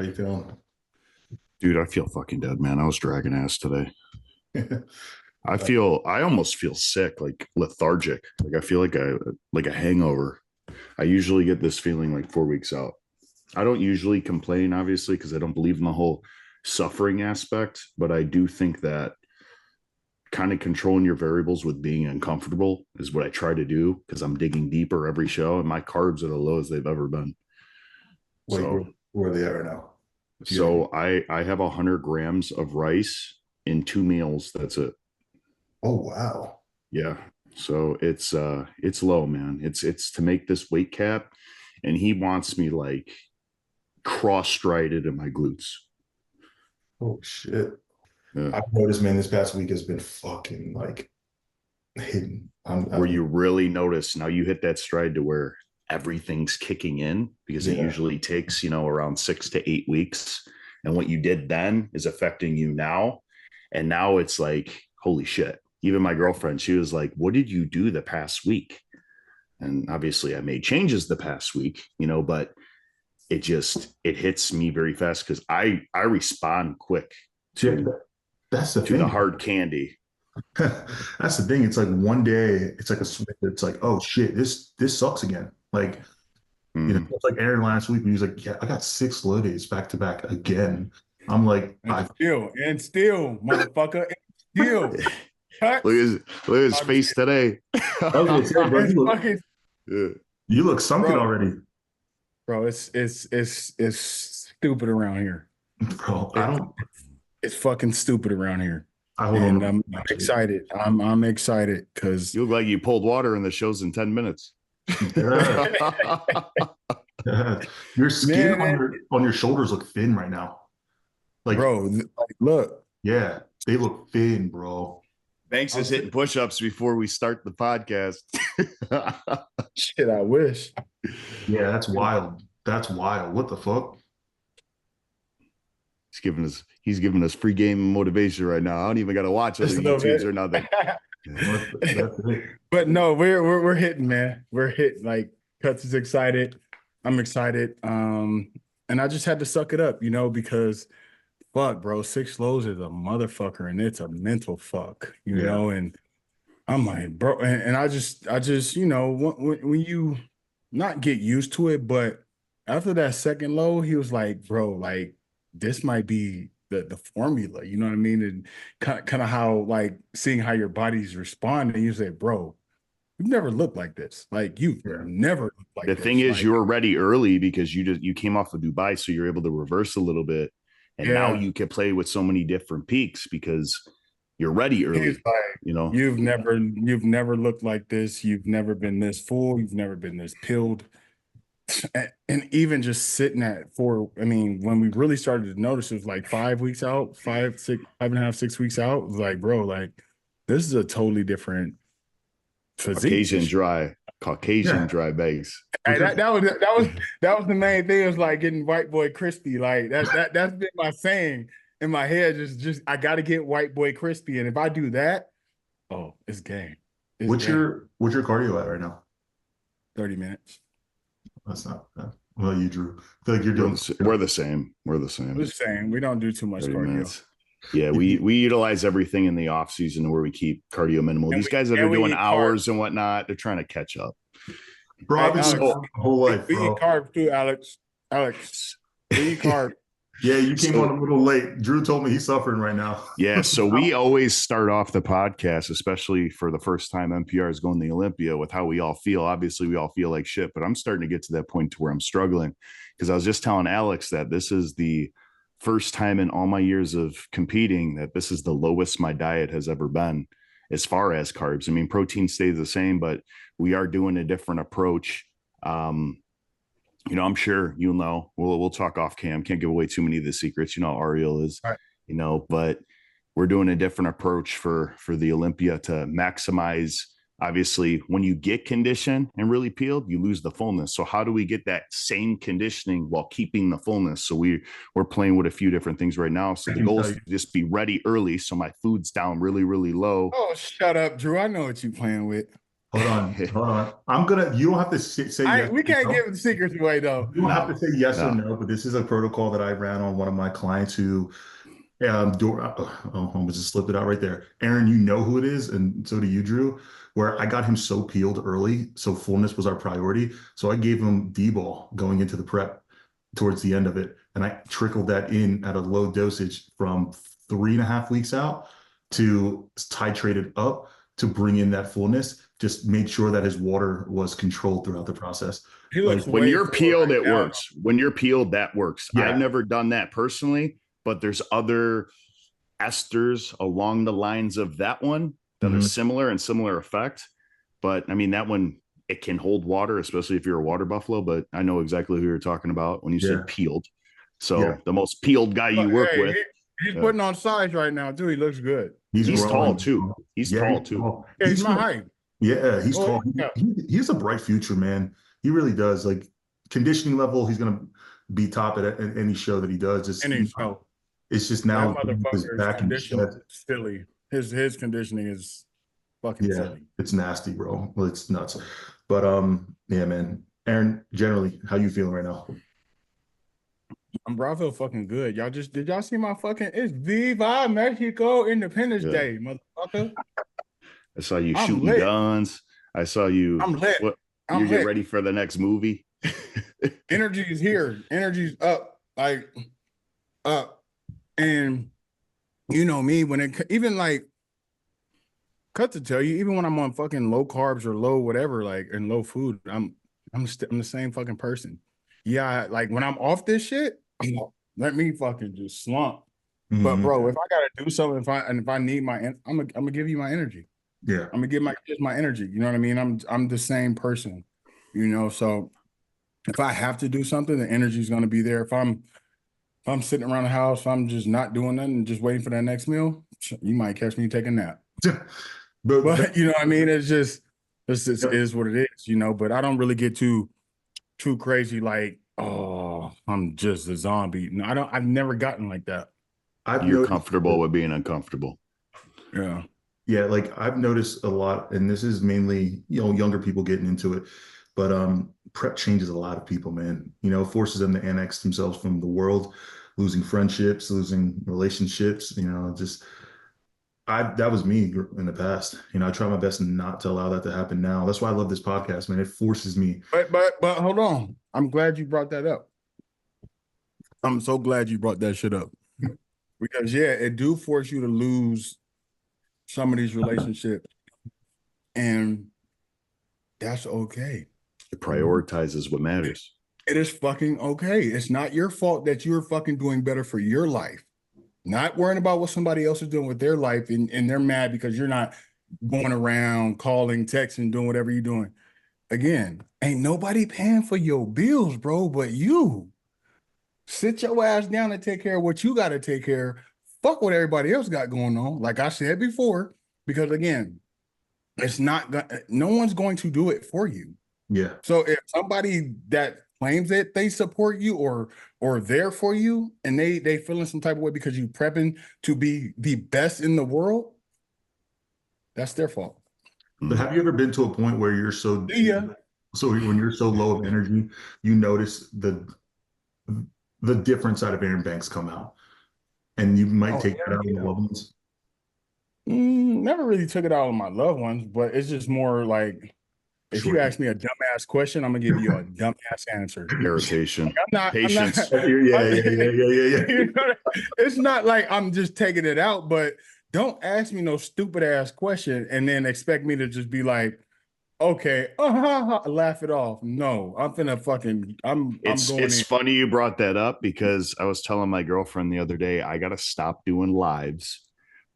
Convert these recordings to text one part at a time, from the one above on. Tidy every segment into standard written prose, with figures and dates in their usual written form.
How you feeling? Dude, I feel fucking dead, man. I was dragging ass today. uh, I almost feel sick, like lethargic. Like I feel like a hangover. I usually get this feeling like 4 weeks out. I don't usually complain, obviously, because I don't believe in the whole suffering aspect, but I do think that kind of controlling your variables with being uncomfortable is what I try to do because I'm digging deeper every show and my carbs are the lowest they've ever been. wait, So where are they at right now? If you don't, so I have 100 grams of rice in 2 meals. That's it. oh wow. Yeah. So it's low, man. It's to make this weight cap, and he wants me like cross-strided in my glutes. Oh shit. Yeah. I've noticed, man, this past week has been fucking like hidden. Where I'm you really notice now you hit that stride to where everything's kicking in because it yeah, usually takes, around 6 to 8 weeks. And what you did then is affecting you now. And now it's like, holy shit. Even my girlfriend, she was like, what did you do the past week? And obviously I made changes the past week, but it hits me very fast because I respond quick yeah. to That's the the thing. hard candy. That's the thing. It's like one day, it's like a switch. It's like, oh shit, this sucks again. Like, Mm-hmm. it's like Aaron last week when he was like, yeah, I got 6 slow days back to back again. I'm like, And still, motherfucker, and still. Cut. Look at his I'm just face today. I was gonna say, bro, it's fucking Yeah. you look sunken bro, already, bro. It's stupid around here. bro. I It's don't. it's fucking stupid around here, I hold and on. I'm excited. I'm excited because You look like you pulled water in the shows in 10 minutes. Yeah, yeah. Your skin on man, your shoulders look thin right now. Like, bro, like, look, yeah, they look thin, bro. Banks I'm is hitting push-ups before we start the podcast. shit. I wish. Yeah, that's wild. That's wild. What the fuck? He's giving us free game motivation right now. I don't even gotta watch other Just a little YouTubes bit. or nothing. That's it. But no, we're hitting, man. We're hitting. Like Cuts is excited. I'm excited. And I just had to suck it up, because fuck, bro, six lows is a motherfucker, and it's a mental fuck, Yeah. and I'm like, bro, and I just, when you not get used to it, but after that second low, he was like, bro, like this might be the formula, you know what I mean? And kind of how like seeing how your body's responding, you say, bro, you've never looked like this. Like you've Yeah. never looked The like thing this. is, Like, you were ready early because you came off of Dubai, so you're able to reverse a little bit, and now yeah. you can play with so many different peaks because you're ready He's early. like, You know, you've never looked like this. You've never been this full. You've never been this pilled. And even just sitting at I mean, when we really started to notice, it was like 5 weeks out, 5.5, 6 weeks out. It was like, bro, like this is a totally different physique. Caucasian dry, Caucasian Yeah. dry base. Hey, that was the main thing. It was like getting white boy crispy. Like that's been my saying in my head. Just I got to get white boy crispy, and if I do that, oh, it's game. It's What's game. your cardio at right now? 30 minutes. That's not bad. Well, you Drew. I feel like you're We're doing the, we're the same. We're the I'm same. just saying we don't do too much 30 cardio, minutes. Yeah, we utilize everything in the off season where we keep cardio minimal. and These we guys that are and we doing eat carbs. hours and whatnat, they're trying to catch up. bro. Hey, I've been doing Alex, that my whole life, we eat bro. carbs too, Alex. Alex, we eat carbs. Yeah, you came on So a little late. Drew told me he's suffering right now. yeah, so we always start off the podcast, especially for the first time NPR is going to the Olympia, with how we all feel. Obviously, we all feel like shit, but I'm starting to get to that point to where I'm struggling because I was just telling Alex that this is the first time in all my years of competing that this is the lowest my diet has ever been as far as carbs. I mean, protein stays the same, but we are doing a different approach. Um, I'm sure you'll know. We'll talk off cam. Can't give away too many of the secrets. You know how Ariel is. All right. But we're doing a different approach for the Olympia to maximize. Obviously, when you get conditioned and really peeled, you lose the fullness. So how do we get that same conditioning while keeping the fullness? So we're playing with a few different things right now. So I the can goal tell is you. to just be ready early, so my food's down really, really low. Oh, shut up, Drew. I know what you playing with. Hold on, hold on. You don't have to say yes We or can't no. give the secrets away though. You don't have to say yes or No. no, but this is a protocol that I ran on one of my clients who, I just slipped it out right there. Aaron, you know who it is, and so do you, Drew, where I got him so peeled early, so fullness was our priority. So I gave him D-ball going into the prep towards the end of it, and I trickled that in at a low dosage from 3.5 weeks out to titrate it up to bring in that fullness, just made sure that his water was controlled throughout the process. He Like, looks When way you're forward peeled, right it now. works. When you're peeled, that works. I've yeah, never done that personally, but there's other esters along the lines of that one that are Mhm. similar and similar effect. But I mean, that one, it can hold water, especially if you're a water buffalo. But I know exactly who you're talking about when you Yeah, said peeled. yeah. So the most peeled guy you But, work hey, with, he's uh, putting on size right now too. He looks good. He's he's tall growing. too. He's Yeah, tall he's too. tall. Yeah, he's my height. Yeah, he's Oh, tall. yeah. He has a bright future, man. He really does. Like conditioning level, he's gonna be top at any show that he does. And he's so It's just that now his motherfucker's back and conditioning chest. is silly. His conditioning is fucking Yeah, silly. it's nasty, bro. Well, it's nuts. But yeah, man. Aaron, generally, how you feeling right now? Bro, I feel fucking good. Did y'all see my fucking it's Viva Mexico Independence Yeah. Day, motherfucker? I saw you I'm shooting lit. guns. I saw you. I'm lit. What? I'm You get lit. ready for the next movie. Energy is here. Energy's up. Like up. And you know me, when it even like cut to tell you, even when I'm on fucking low carbs or low whatever, like and low food, I'm the same fucking person. Yeah, like when I'm off this shit, let me fucking just slump. But Mhm. bro, if I gotta do something, if I need I'm gonna give you my energy. Yeah, I'm gonna give my kids my energy. You know what I mean? I'm the same person. You know, so if I have to do something, the energy is gonna be there. If I'm sitting around the house, if I'm just not doing nothing, just waiting for that next meal, you might catch me taking a nap. But you know what I mean? It's just yeah, is what it is, you know. But I don't really get too crazy like, oh, I'm just a zombie. No, I've never gotten like that. I've You're noticed. comfortable with being uncomfortable. Yeah. Yeah, like I've noticed a lot, and this is mainly, younger people getting into it, but prep changes a lot of people, man. Forces them to annex themselves from the world, losing friendships, losing relationships, just that was me in the past. I try my best not to allow that to happen now. That's why I love this podcast, man. It forces me. But hold on. I'm glad you brought that up. I'm so glad you brought that shit up. Because yeah, it do force you to lose some of these relationships. And that's okay. It prioritizes what matters. It is fucking okay. It's not your fault that you're fucking doing better for your life. Not worrying about what somebody else is doing with their life and they're mad because you're not going around calling, texting, doing whatever you're doing. Again, ain't nobody paying for your bills, bro, but you. Sit your ass down and take care of what you got to take care of. Fuck what everybody else got going on. Like I said before, because again, it's not no one's going to do it for you. Yeah. So if somebody that claims that they support you or there for you and they feeling some type of way because you prepping to be the best in the world, that's their fault. But have you ever been to a point where you're Yeah. so when you're so low of energy, you notice the different side of Aaron Banks come out, and you might take that out on the loved ones? Never really took it out on my loved ones, but it's just more like if you Sure. ask me a dumbass question, I'm gonna give you a dumbass answer. Irritation. Like, Patience. Yeah, yeah. You know, it's not like I'm just taking it out, but don't ask me no stupid ass question and then expect me to just be like, okay, laugh it off. No, I'm finna fucking I'm going It's in. funny you brought that up because I was telling my girlfriend the other day I gotta stop doing lives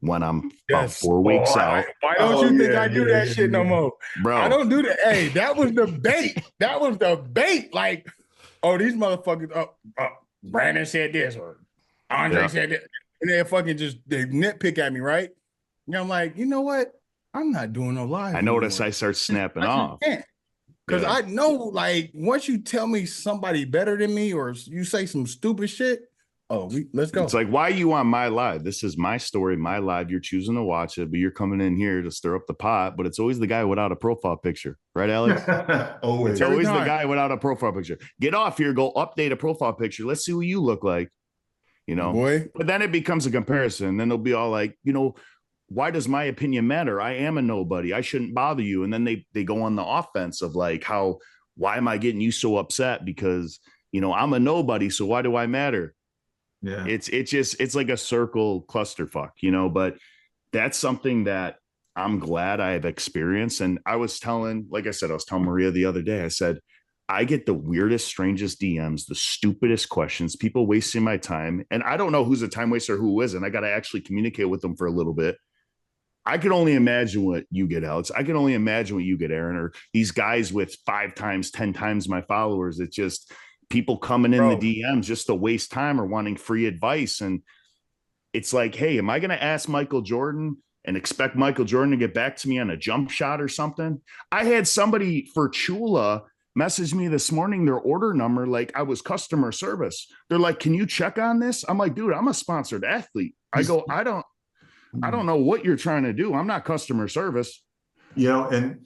when I'm about 4 weeks out. Why don't you think I do that shit no more? Bro, I don't do that. Hey, that was the bait. That was the bait. Like, oh, these motherfuckers, Brandon said this or Andre said that. And they fucking they nitpick at me, right? And I'm like, you know what? I'm not doing no live. I notice I start snapping off. Because I know, like, once you tell me somebody better than me or you say some stupid shit, Oh, let's go. It's like, why are you on my live? This is my story, my live. You're choosing to watch it, but you're coming in here to stir up the pot. But it's always the guy without a profile picture, right, Alex? Always. It's always the guy without a profile picture. Get off here, go update a profile picture. Let's see what you look like, Boy. But then it becomes a comparison. Then they'll be all like, why does my opinion matter? I am a nobody. I shouldn't bother you. And then they go on the offense of like, why am I getting you so upset? Because, I'm a nobody. So why do I matter? Yeah. It's like a circle clusterfuck, but that's something that I'm glad I have experienced. And I was telling Maria the other day, I said, I get the weirdest, strangest DMs, the stupidest questions, people wasting my time. And I don't know who's a time waster, who isn't. I got to actually communicate with them for a little bit. I can only imagine what you get, Alex. I can only imagine what you get, Aaron, or these guys with 5 times, 10 times my followers. It's just people coming in the DMs just to waste time or wanting free advice. And it's like, hey, am I going to ask Michael Jordan and expect Michael Jordan to get back to me on a jump shot or something? I had somebody for Chula message me this morning, their order number, like I was customer service. They're like, can you check on this? I'm like, dude, I'm a sponsored athlete. I go, I don't know what you're trying to do. I'm not customer service. And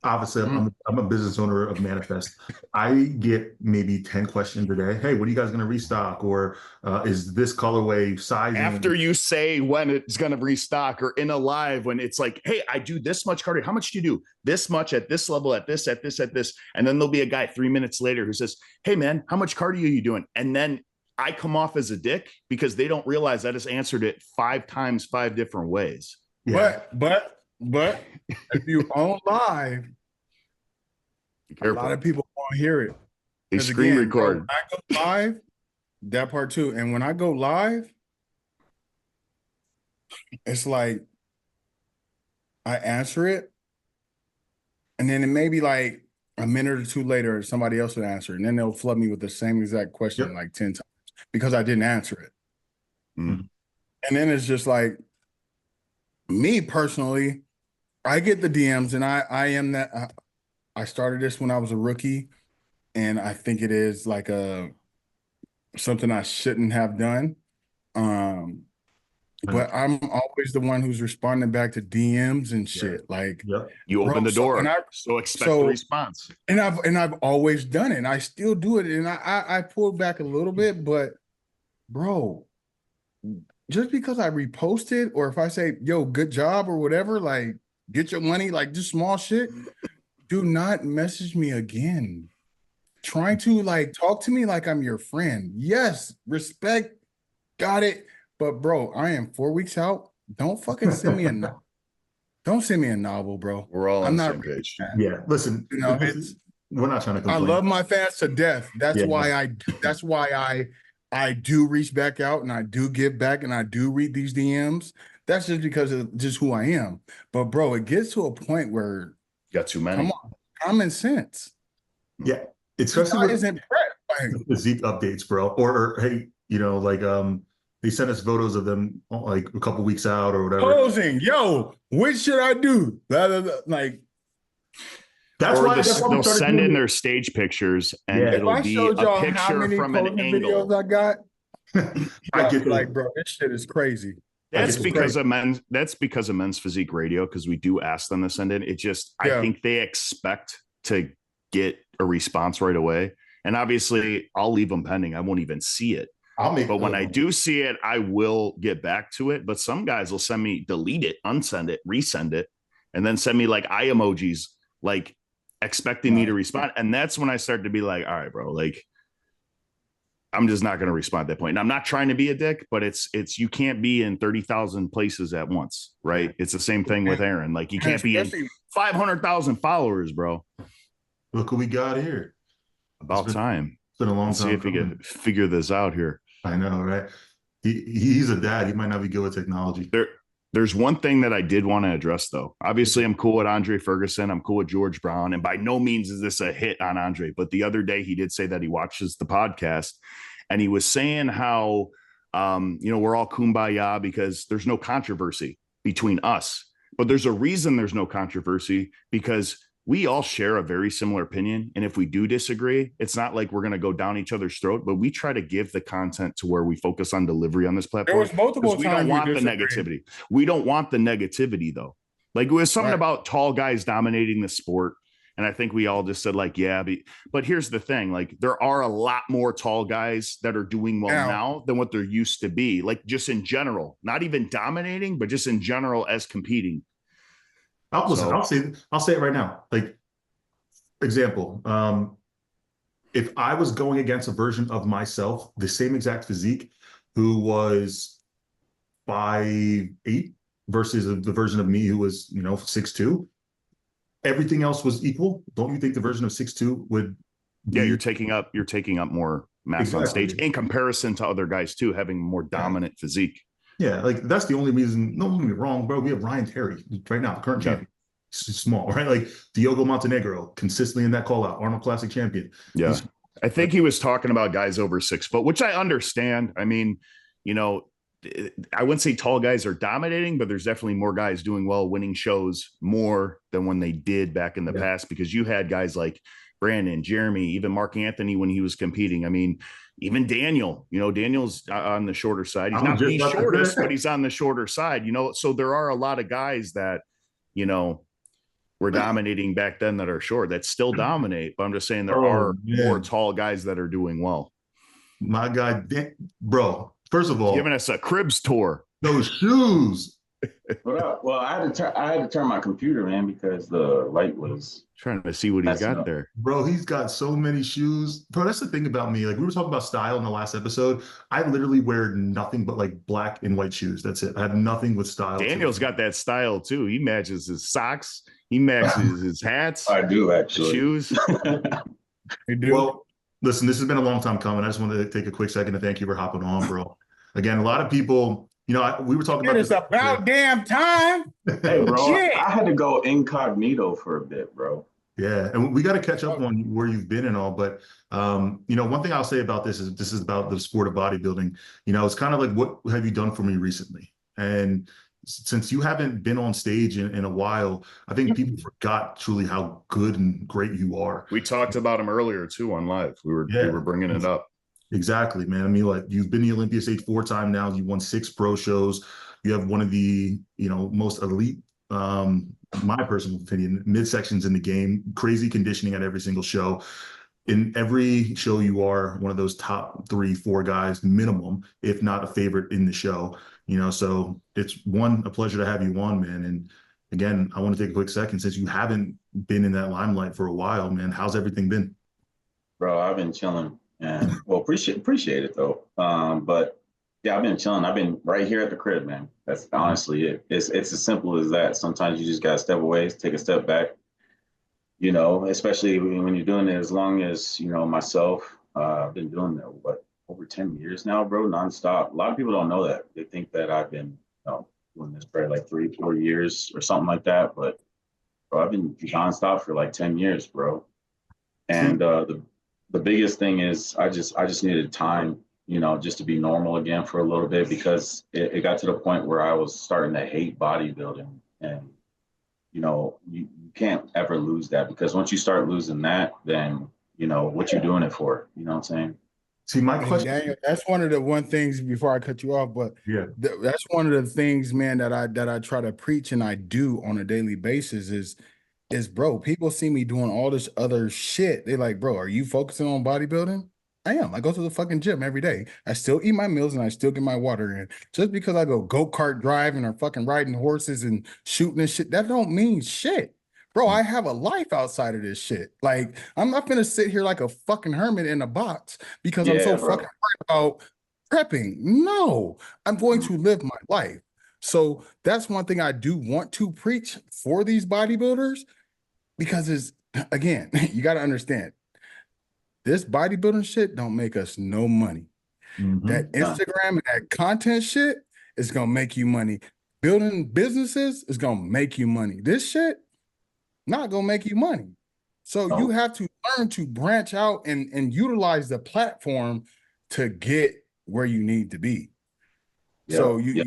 obviously I'm a business owner of Manifest. I get maybe 10 questions a day. Hey, what are you guys going to restock? Or is this colorway sizing? After you say when it's going to restock, or in a live when it's like, hey, I do this much cardio. How much do you do? This much at this level, at this. And then there'll be a guy 3 minutes later who says, hey man, how much cardio are you doing? And then I come off as a dick because they don't realize I just answered it 5 times, 5 different ways. Yeah. But if you own live, a lot of people won't hear it. They screen record. When I go live, that part too. And when I go live, it's like I answer it, and then it may be like a minute or two later, somebody else will answer it, and then they'll flood me with the same exact question like 10 times because I didn't answer it. Mm-hmm. And then it's just like, me personally, I get the DMs, and I am that. I started this when I was a rookie, and I think it is like something I shouldn't have done. But I'm always the one who's responding back to DMs and shit. Like, you open the door, so expect the response. And I've always done it, and I still do it. And I pulled back a little bit, but bro, just because I reposted, or if I say, yo, good job or whatever, like, get your money, like, just small shit, do not message me again. Trying to like talk to me like I'm your friend. Yes, respect, got it. But bro, I am 4 weeks out. Don't fucking send me a novel. Don't send me a novel, bro. We're all on the same page. Yeah, listen, we're not trying to complain. I love my fans to death. That's why I do reach back out, and I do give back, and I do read these DMs. That's just because of just who I am. But bro, it gets to a point where got too many. Come on, common sense. Yeah, especially with the physique updates, bro. Or hey, they sent us photos of them like a couple weeks out or whatever. Posing, yo, which should I do? Like, that's why they'll send in their stage pictures, and it'll be a picture from an angle. Videos I got. I get like, bro, this shit is crazy. That's because of men's physique radio, because we do ask them to send in. It just, I think they expect to get a response right away. And obviously I'll leave them pending. I won't even see it. But when I do see it, I will get back to it. But some guys will send me, delete it, unsend it, resend it, and then send me like eye emojis, like expecting me to respond. And that's when I start to be like, all right, bro, like, I'm just not going to respond at that point. And I'm not trying to be a dick, but it's you can't be in 30,000 places at once, right? It's the same thing with Aaron. Like, you can't be in 500,000 followers, bro. Look who we got here. About time. It's been a long time. See if we can figure this out here. I know, right? He's a dad. He might not be good with technology. There's one thing that I did want to address, though. Obviously, I'm cool with Andre Ferguson. I'm cool with George Brown. And by no means is this a hit on Andre. But the other day, he did say that he watches the podcast. And he was saying how, we're all kumbaya because there's no controversy between us. But there's a reason there's no controversy, because we all share a very similar opinion. And if we do disagree, it's not like we're going to go down each other's throat, but we try to give the content to where we focus on delivery on this There platform. was multiple We don't times we want the disagreed. negativity. We don't want the negativity, though. Like, it was something about tall guys dominating the sport. And I think we all just said, like, yeah, but here's the thing. Like, there are a lot more tall guys that are doing well now than what there used to be. Like, just in general, not even dominating, but just in general as competing. Listen, I'll say it right now. Like, example, if I was going against a version of myself, the same exact physique, who was 5'8" versus the version of me who was, 6'2", everything else was equal. Don't you think the version of 6'2" would be... Yeah, you're taking up more mass on stage in comparison to other guys too, having more dominant physique. Yeah, like that's the only reason. Don't get me wrong, bro. We have Ryan Terry right now, the current champion. He's small, right? Like Diogo Montenegro, consistently in that call out, Arnold Classic champion. Yeah. I think he was talking about guys over 6 foot, which I understand. I mean, I wouldn't say tall guys are dominating, but there's definitely more guys doing well, winning shows more than when they did back in the past, because you had guys like Brandon, Jeremy, even Mark Anthony when he was competing. I mean, even Daniel, Daniel's on the shorter side. He's not the shortest, but he's on the shorter side, so there are a lot of guys that, were dominating back then that are short, that still dominate. But I'm just saying there are more tall guys that are doing well. My guy, bro, first of all, giving us a cribs tour. Those shoes. Well, I had to turn my computer, man, because the light was trying to see what he's got there. Bro, he's got so many shoes. Bro, that's the thing about me. Like, we were talking about style in the last episode. I literally wear nothing but like black and white shoes. That's it. I have nothing with style. Daniel's got that style too. He matches his socks. He matches his hats. I do, actually. Shoes. Well, listen, this has been a long time coming. I just wanted to take a quick second to thank you for hopping on, bro. Again, a lot of people, we were talking about this. It's about damn time. Hey, bro, I had to go incognito for a bit, bro. Yeah, and we got to catch up on where you've been and all. But, one thing I'll say about this is about the sport of bodybuilding. It's kind of like, what have you done for me recently? And since you haven't been on stage in a while, I think people forgot truly how good and great you are. We talked about him earlier too on live. We were bringing it up. Exactly, man. I mean, like, you've been the Olympia stage 4 times now. You won 6 pro shows. You have one of the, most elite, my personal opinion, midsections in the game. Crazy conditioning at every single show. In every show, you are one of those top 3, 4 guys minimum, if not a favorite in the show. So it's a pleasure to have you on, man. And again, I want to take a quick second, since you haven't been in that limelight for a while, man. How's everything been? Bro, I've been chilling, and appreciate it though. But yeah, I've been chilling. I've been right here at the crib, man. That's honestly it. It's as simple as that. Sometimes you just gotta step away, take a step back. Especially when you're doing it as long as myself. I've been doing that over 10 years now, bro, nonstop. A lot of people don't know that. They think that I've been doing this for like 3-4 years or something like that. But bro, I've been nonstop for like 10 years, bro. And the biggest thing is I just needed time, just to be normal again for a little bit, because it got to the point where I was starting to hate bodybuilding. And you can't ever lose that, because once you start losing that, then what you're doing it for. You know what I'm saying? See, my question, Daniel, that's one of the things, before I cut you off, but yeah, that's one of the things, man, that I try to preach and I do on a daily basis is bro, people see me doing all this other shit. They like, bro, are you focusing on bodybuilding? I am. I go to the fucking gym every day. I still eat my meals and I still get my water in. Just because I go-kart driving or fucking riding horses and shooting and shit, that don't mean shit. Bro, I have a life outside of this shit. Like, I'm not gonna sit here like a fucking hermit in a box because I'm so fucking worried about prepping. No, I'm going to live my life. So that's one thing I do want to preach for these bodybuilders, because again, you got to understand, this bodybuilding shit don't make us no money. That Instagram and that content shit is gonna make you money. Building businesses is gonna make you money. This shit not gonna make you money. So you have to learn to branch out and utilize the platform to get where you need to be. So you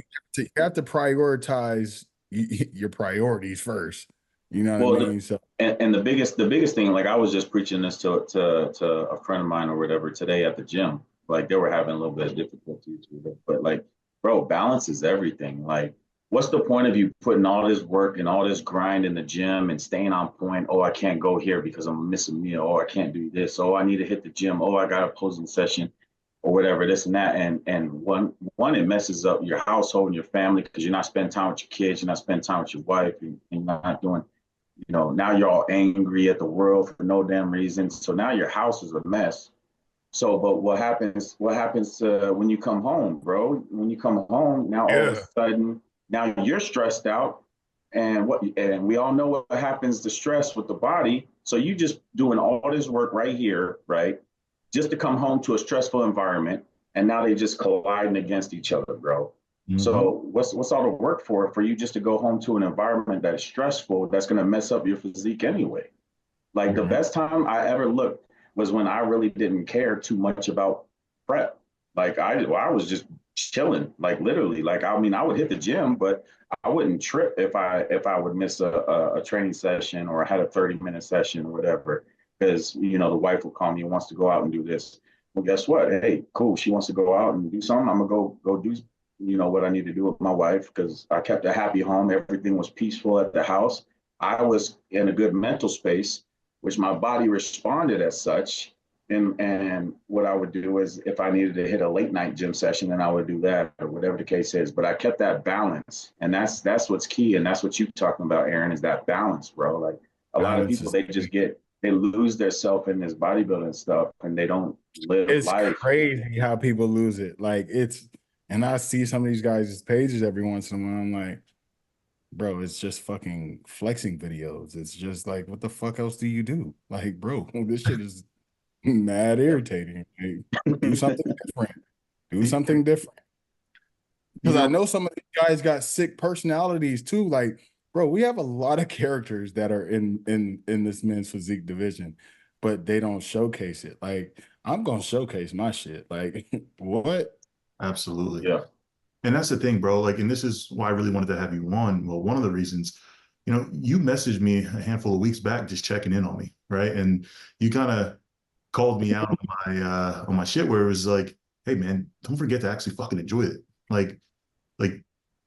have to prioritize your priorities first. You know what I Well, mean? So and the biggest thing, like I was just preaching this to a friend of mine or whatever today at the gym. Like they were having a little bit of difficulties with it, but like, bro, balance is everything. Like, what's the point of you putting all this work and all this grind in the gym and staying on point? Oh, I can't go here because I'm missing a meal. Oh, I can't do this. Oh, I need to hit the gym. Oh, I got a posing session or whatever, this and that. And one, it messes up your household and your family because you're not spending time with your kids, you're not spending time with your wife, and you're not doing, now you're all angry at the world for no damn reason. So now your house is a mess. So, but what happens when you come home, bro? When you come home, now all of a yeah, sudden, now you're stressed out. And we all know what happens to stress with the body. So you just doing all this work right here, right? Just to come home to a stressful environment. And now they just colliding against each other, bro. So what's all the work for you just to go home to an environment that is stressful, that's going to mess up your physique anyway? Like the right. best time I ever looked was when I really didn't care too much about prep. Like I was just chilling, like literally. Like I mean, I would hit the gym, but I wouldn't trip if I would miss a training session or I had a 30-minute session or whatever, because the wife will call me and wants to go out and do this. Well, guess what? Hey, cool. She wants to go out and do something. I'm gonna go do what I need to do with my wife because I kept a happy home. Everything was peaceful at the house. I was in a good mental space, which my body responded as such. And what I would do is if I needed to hit a late night gym session, then I would do that or whatever the case is. But I kept that balance. And that's what's key. And that's what you're talking about, Aaron, is that balance, bro. Like a lot of Balance people, is they lose their self in this bodybuilding stuff and they don't live it's life. crazy how people lose it. Like and I see some of these guys' pages every once in a while. I'm like, bro, it's just fucking flexing videos. It's just like, what the fuck else do you do? Like, bro, this shit is mad irritating. Like, do something different. Do something different. You Because I know, know some of these guys got sick personalities too. Like, bro, we have a lot of characters that are in this men's physique division, but they don't showcase it. Like, I'm gonna showcase my shit. Like, what? absolutely. Yeah. And that's the thing, bro. Like, and this is why I really wanted to have you on. Well, one of the reasons, you messaged me a handful of weeks back just checking in on me, right? And you kind of called me out on my shit where it was like, hey man, don't forget to actually fucking enjoy it. Like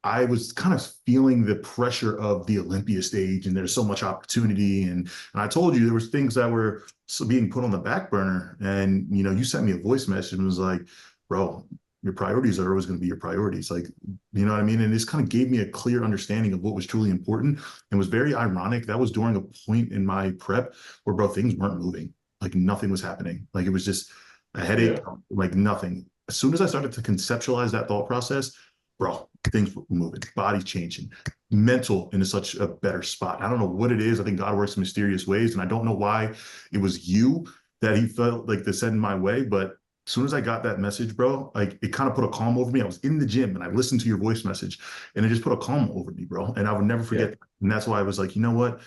I was kind of feeling the pressure of the Olympia stage and there's so much opportunity. And I told you there was things that were being put on the back burner. And, you sent me a voice message and was like, bro, your priorities are always going to be your priorities. Like, you know what I mean? And this kind of gave me a clear understanding of what was truly important and was very ironic. That was during a point in my prep where, bro, things weren't moving. Like nothing was happening. Like it was just a headache, Yeah. like nothing. As soon as I started to conceptualize that thought process, bro, things were moving, body changing, mental into such a better spot. I don't know what it is. I think God works in mysterious ways. And I don't know why it was you that he felt like to send my way. But as soon as I got that message, bro, like it kind of put a calm over me. I was in the gym and I listened to your voice message and it just put a calm over me, bro. And I would never Yeah. forget that. And that's why I was like, you know what?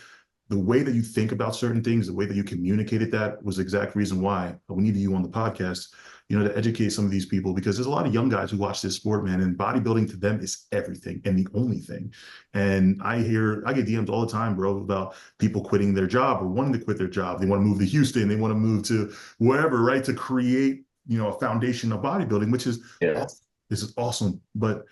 The way that you think about certain things, the way that you communicated that was the exact reason why we needed you on the podcast, to educate some of these people, because there's a lot of young guys who watch this sport, man, and bodybuilding to them is everything and the only thing. And I get DMs all the time, bro, about people quitting their job or wanting to quit their job. They want to move to Houston. They want to move to wherever, right? To create, a foundation of bodybuilding, which is Yeah. awesome. This is awesome. But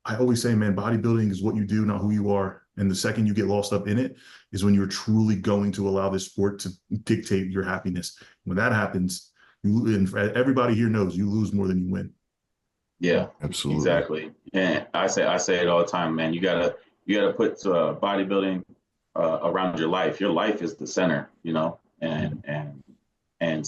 I always say, man, bodybuilding is what you do, not who you are. And the second you get lost up in it is when you're truly going to allow this sport to dictate your happiness. When that happens, and everybody here knows you lose more than you win. Yeah, Absolutely. exactly. And I say it all the time, man. You gotta put bodybuilding around your life. Your life is the center, and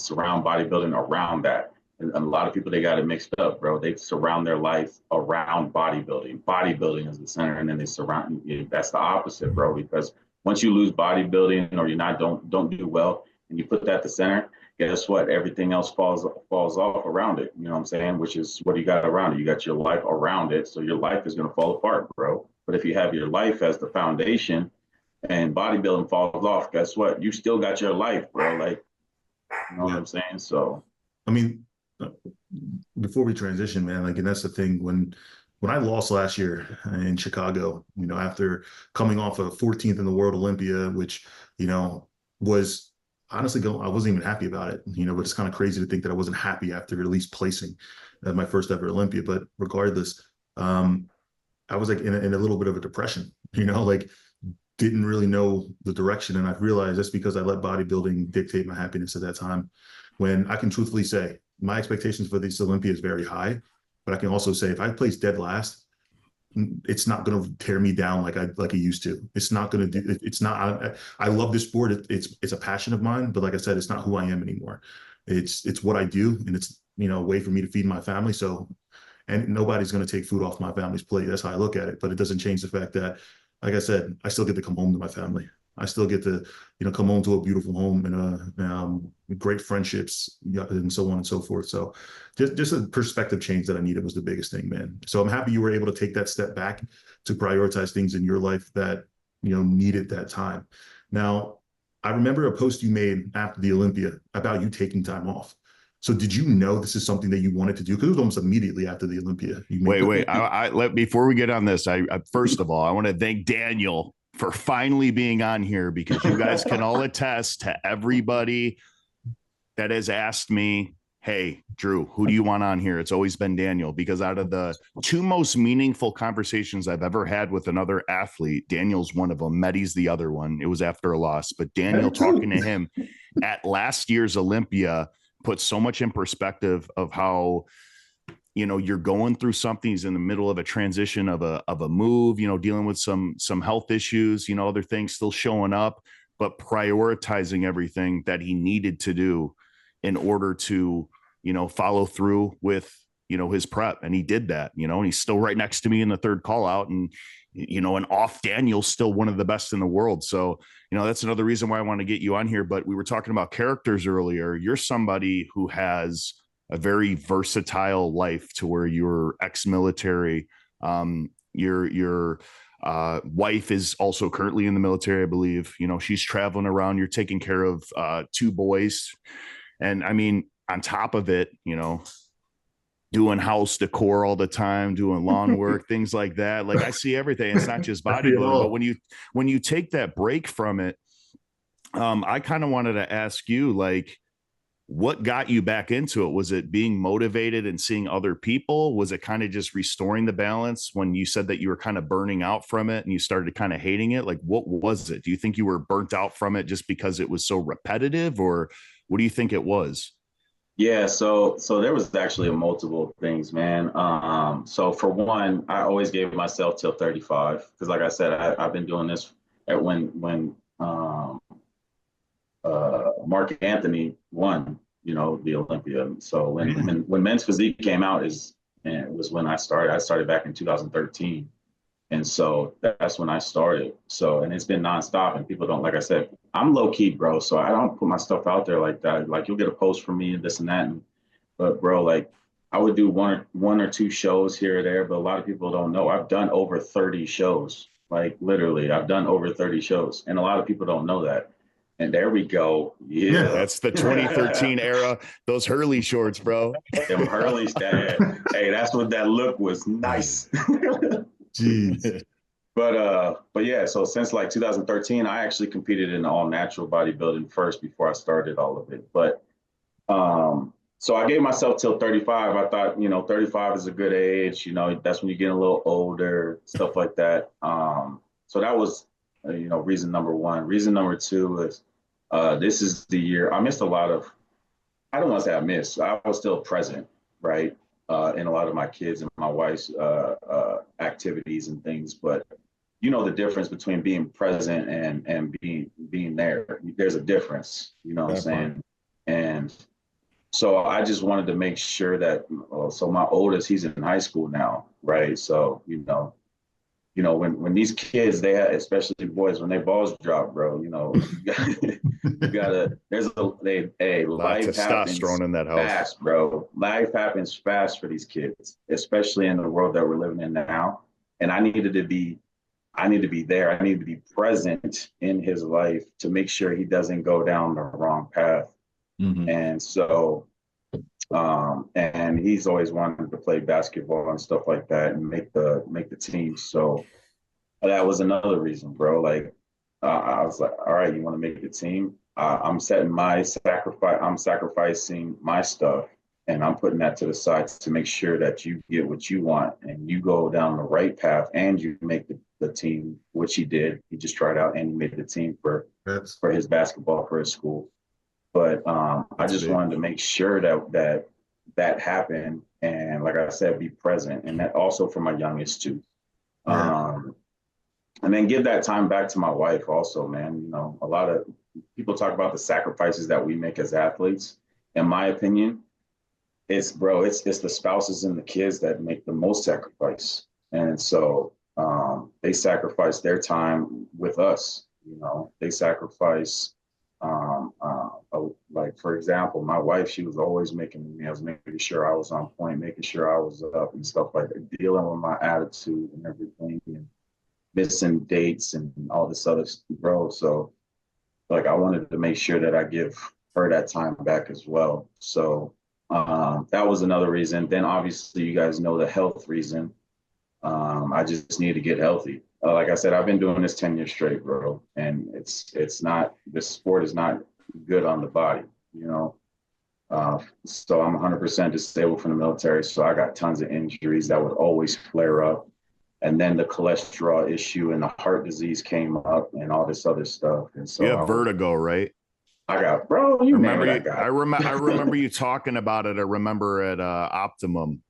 surround bodybuilding around that. And a lot of people, they got it mixed up, bro. They surround their life around bodybuilding. Bodybuilding is the center, and then they surround you. That's the opposite, bro. Because once you lose bodybuilding or you're not don't do well, and you put that at the center, guess what? Everything else falls off around it. You know what I'm saying? Which is what you got around it. You got your life around it, so your life is gonna fall apart, bro. But if you have your life as the foundation, and bodybuilding falls off, guess what? You still got your life, bro. Like, you know what I'm saying? So, I mean, before we transition, man, like, and that's the thing when, when I lost last year in Chicago, after coming off of 14th in the world Olympia, which, was honestly I wasn't even happy about it, but it's kind of crazy to think that I wasn't happy after at least placing at my first ever Olympia. But regardless, I was like in a little bit of a depression, like didn't really know the direction. And I realized that's because I let bodybuilding dictate my happiness at that time. When I can truthfully say my expectations for this Olympia is very high, but I can also say if I place dead last, it's not going to tear me down like I used to. It's not going to do. It's not. I love this sport. It's a passion of mine, but like I said, it's not who I am anymore. It's what I do, and it's a way for me to feed my family. So, and nobody's going to take food off my family's plate. That's how I look at it. But it doesn't change the fact that, like I said, I still get to come home to my family. I still get to, come home to a beautiful home and great friendships and so on and so forth. So just a perspective change that I needed was the biggest thing, man. So I'm happy you were able to take that step back to prioritize things in your life that, needed that time. Now, I remember a post you made after the Olympia about you taking time off. So did you know this is something that you wanted to do? Because it was almost immediately after the Olympia. Wait. Before we get on this, I first of all, I want to thank Daniel for finally being on here, because you guys can all attest to everybody that has asked me, hey, Drew, who do you want on here? It's always been Daniel, because out of the two most meaningful conversations I've ever had with another athlete, Daniel's one of them. Meddy's the other one. It was after a loss, but Daniel talking to him at last year's Olympia put so much in perspective of how, you're going through something. He's in the middle of a transition of a move, dealing with some health issues, other things still showing up, but prioritizing everything that he needed to do in order to, follow through with, his prep. And he did that, and he's still right next to me in the third call out, and, and off Daniel's still one of the best in the world. So, that's another reason why I want to get you on here. But we were talking about characters earlier. You're somebody who has a very versatile life, to where you're ex-military. Your wife is also currently in the military, I believe. She's traveling around. You're taking care of 2 boys. And I mean, on top of it, doing house decor all the time, doing lawn work, things like that. Like, I see everything. It's not just bodybuilding, but when you take that break from it, I kind of wanted to ask you, like, what got you back into it? Was it being motivated and seeing other people? Was it kind of just restoring the balance when you said that you were kind of burning out from it and you started kind of hating it? Like, what was it? Do you think you were burnt out from it just because it was so repetitive, or what do you think it was? Yeah, so there was actually multiple things, man. So for one, I always gave myself till 35, because like I said, I've been doing this at when Mark Anthony won, the Olympia. So when Men's Physique came out it was when I started. I started back in 2013. And so that's when I started. So, and it's been nonstop, and people don't, like I said, I'm low key, bro. So I don't put my stuff out there like that. Like, you'll get a post from me and this and that. But bro, like, I would do one or two shows here or there, but a lot of people don't know. I've done over 30 shows. Like, literally, I've done over 30 shows. And a lot of people don't know that. And there we go. Yeah. That's the 2013 era. Those Hurley shorts, bro. Them Hurley's, hey, that's what that look was. Nice. Jeez. But yeah, so since like 2013, I actually competed in all natural bodybuilding first before I started all of it. But so I gave myself till 35. I thought, 35 is a good age. That's when you get a little older, stuff like that. So that was, reason number one. Reason number two is this is the year I missed a lot of. I don't want to say I missed. I was still present, right? In a lot of my kids and my wife's activities and things, but the difference between being present and being there. There's a difference, what I'm saying? And so I just wanted to make sure that. So my oldest, he's in high school now, right? So when these kids, especially boys, when their balls drop, bro, you gotta. There's a life happens in that house. Fast, bro. Life happens fast for these kids, especially in the world that we're living in now. And I need to be there. I need to be present in his life to make sure he doesn't go down the wrong path. Mm-hmm. And so And he's always wanted to play basketball and stuff like that and make the team. So that was another reason, bro. Like I was like, all right, you want to make the team? I'm setting my sacrifice. I'm sacrificing my stuff, and I'm putting that to the side to make sure that you get what you want and you go down the right path and you make the team, which he did. He just tried out and he made the team for his basketball for his school. But I just wanted to make sure that happened, and like I said, be present, and that also for my youngest too. And then give that time back to my wife also, man. You know, a lot of people talk about the sacrifices that we make as athletes. In my opinion, it's the spouses and the kids that make the most sacrifice. And so they sacrifice their time with us. You know, they sacrifice, like, for example, my wife, she was always making meals, making sure I was on point, making sure I was up and stuff like that, dealing with my attitude and everything. And missing dates and all this other stuff, bro. So like I wanted to make sure that I give her that time back as well. So that was another reason. Then obviously you guys know the health reason. I just need to get healthy. Like I said, I've been doing this 10 years straight, bro. And it's not, this sport is not good on the body, you know? So I'm 100% disabled from the military. So I got tons of injuries that would always flare up. And then the cholesterol issue and the heart disease came up and all this other stuff. And so you have vertigo, right? I got, bro, you remember name it, I remember you talking about it. I remember at Optimum.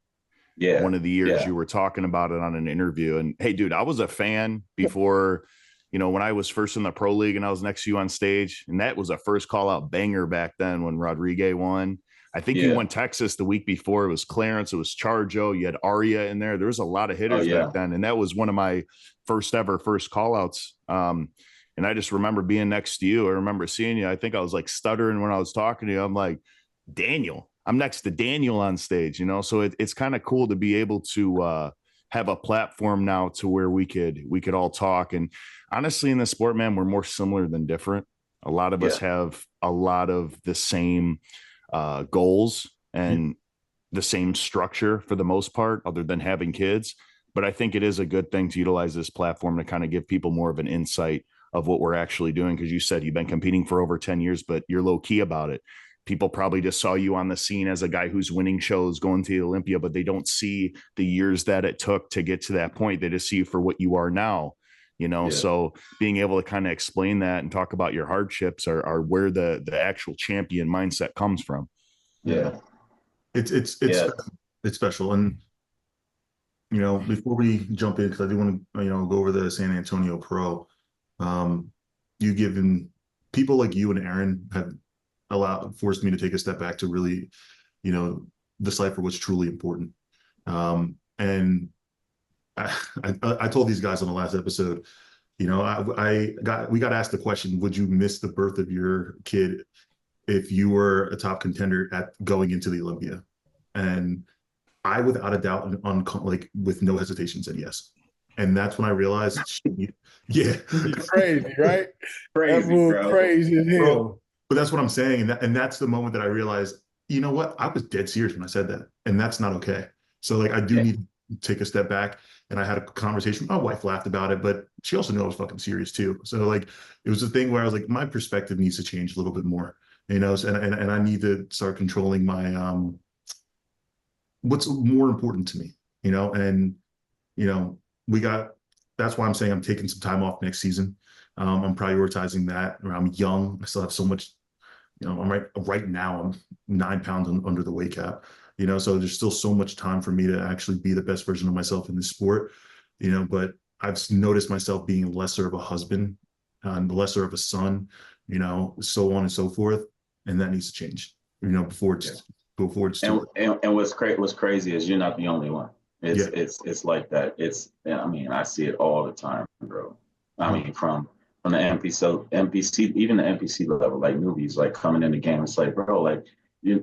Yeah. One of the years you were talking about it on an interview. And hey, dude, I was a fan before, you know, when I was first in the pro league and I was next to you on stage. And that was a first call out banger back then when Rodriguez won. I think you won Texas the week before. It was Clarence, it was Charjo, you had Arya in there. There was a lot of hitters back then. And that was one of my first call outs. And I just remember being next to you. I remember seeing you. I think I was like stuttering when I was talking to you. I'm like, Daniel, I'm next to Daniel on stage, you know? So it's kind of cool to be able to have a platform now to where we could all talk. And honestly, in the sport, man, we're more similar than different. A lot of us have a lot of the same goals and the same structure for the most part, other than having kids. But I think it is a good thing to utilize this platform to kind of give people more of an insight of what we're actually doing. Because you said you've been competing for over 10 years, but you're low key about it. People probably just saw you on the scene as a guy who's winning shows, going to the Olympia, but they don't see the years that it took to get to that point. They just see you for what you are now, you know? So being able to kind of explain that and talk about your hardships are where the actual champion mindset comes from. Yeah. It's special. And, you know, before we jump in, because I do want to, you know, go over the San Antonio Pro, you given people like you and Aaron have forced me to take a step back to really, you know, decipher what's truly important. And I told these guys on the last episode, you know, we got asked the question, would you miss the birth of your kid if you were a top contender at going into the Olympia? And I, without a doubt, like with no hesitation, said yes. And that's when I realized, crazy, right? Crazy, bro. Crazy as hell. But that's what I'm saying. And that's the moment that I realized, you know what? I was dead serious when I said that. And that's not okay. So like, I do need to take a step back. And I had a conversation. My wife laughed about it, but she also knew I was fucking serious too. So like, it was a thing where I was like, my perspective needs to change a little bit more, you know? And I need to start controlling my, what's more important to me, you know? And, you know, that's why I'm saying I'm taking some time off next season. I'm prioritizing that. I'm young. I still have so much, you know, right now I'm 9 pounds under the weight cap, you know, so there's still so much time for me to actually be the best version of myself in this sport, you know, but I've noticed myself being lesser of a husband and lesser of a son, you know, so on and so forth. And that needs to change, you know, before it's and what's crazy is you're not the only one. It's like that. I mean, I see it all the time, bro. I mean, from the NPC, even the NPC level, like newbies, like coming in the game, it's like, bro, like you're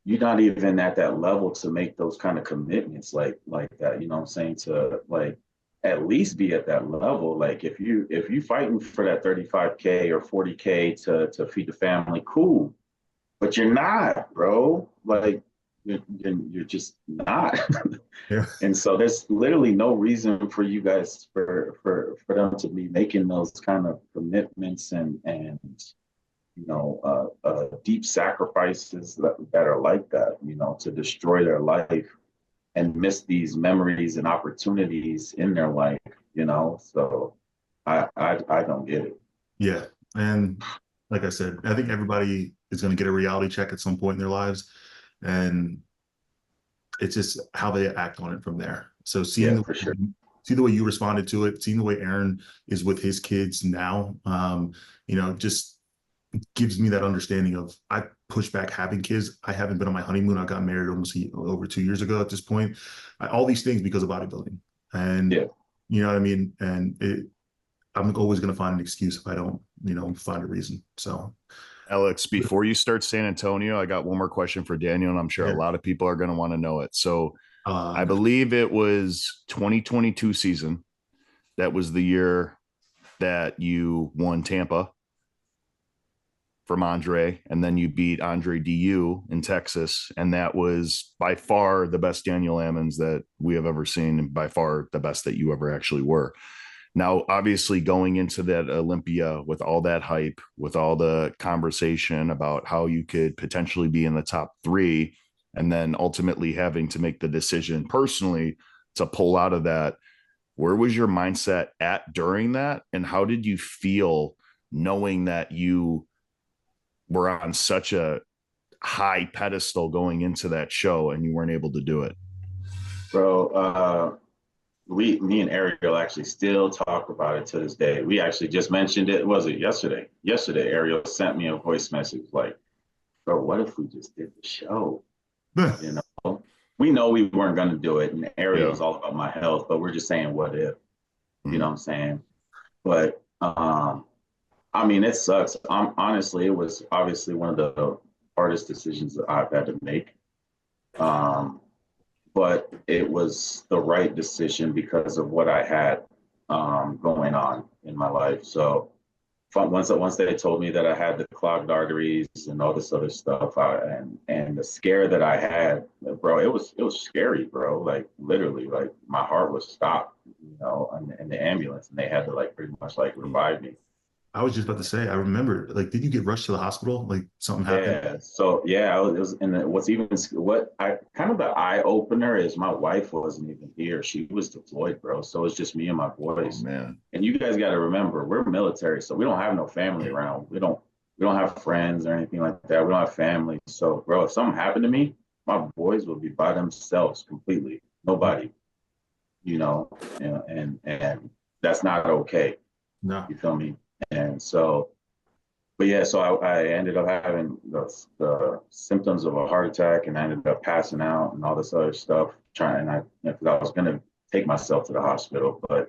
not even at that level to make those kind of commitments like that. You know what I'm saying? To like at least be at that level. Like if you fighting for that 35K or 40K to feed the family, cool. But you're not, bro. Like you're just not. Yeah. And so there's literally no reason for you guys for them to be making those kind of commitments and deep sacrifices that are like that, to destroy their life and miss these memories and opportunities in their life, So I don't get it. Yeah. And like I said, I think everybody is going to get a reality check at some point in their lives. And it's just how they act on it from there. So Yeah, for sure. see the way you responded to it, seeing the way Aaron is with his kids now, just gives me that understanding of I push back having kids. I haven't been on my honeymoon. I got married almost over 2 years ago at this point. All these things because of bodybuilding. And Yeah. you know what I mean? And I'm always going to find an excuse if I don't, find a reason. So Alex, before you start San Antonio, I got one more question for Daniel, and I'm sure a lot of people are going to want to know it. So I believe it was 2022 season. That was the year that you won Tampa from Andre, and then you beat Andre DU in Texas. And that was by far the best Daniel Ammons that we have ever seen, and by far the best that you ever actually were. Now, obviously, going into that Olympia with all that hype, with all the conversation about how you could potentially be in the top 3, and then ultimately having to make the decision personally to pull out of that, where was your mindset at during that? And how did you feel knowing that you were on such a high pedestal going into that show and you weren't able to do it? Bro, me and Ariel actually still talk about it to this day. We actually just mentioned it. Was it yesterday? Yesterday, Ariel sent me a voice message like, bro, what if we just did the show? We know we weren't going to do it. And Ariel's all about my health, but we're just saying, what if? You know what I'm saying? But, it sucks. Honestly, it was obviously one of the hardest decisions that I've had to make. But it was the right decision because of what I had going on in my life. So once they told me that I had the clogged arteries and all this other stuff, and the scare that I had, bro, it was scary, bro. Like literally, like my heart was stopped, in the ambulance, and they had to like pretty much like revive me. I was just about to say, I remember, like, did you get rushed to the hospital? Like something happened? Yeah. So yeah, it was the eye opener is my wife wasn't even here. She was deployed, bro. So it's just me and my boys. Oh, man. And you guys got to remember, we're military, so we don't have no family around. We don't have friends or anything like that. We don't have family. So, bro, if something happened to me, my boys would be by themselves completely. Nobody, and that's not okay. No. You feel me? And so, but yeah, so I ended up having the symptoms of a heart attack, and I ended up passing out and all this other stuff. Because I was going to take myself to the hospital, but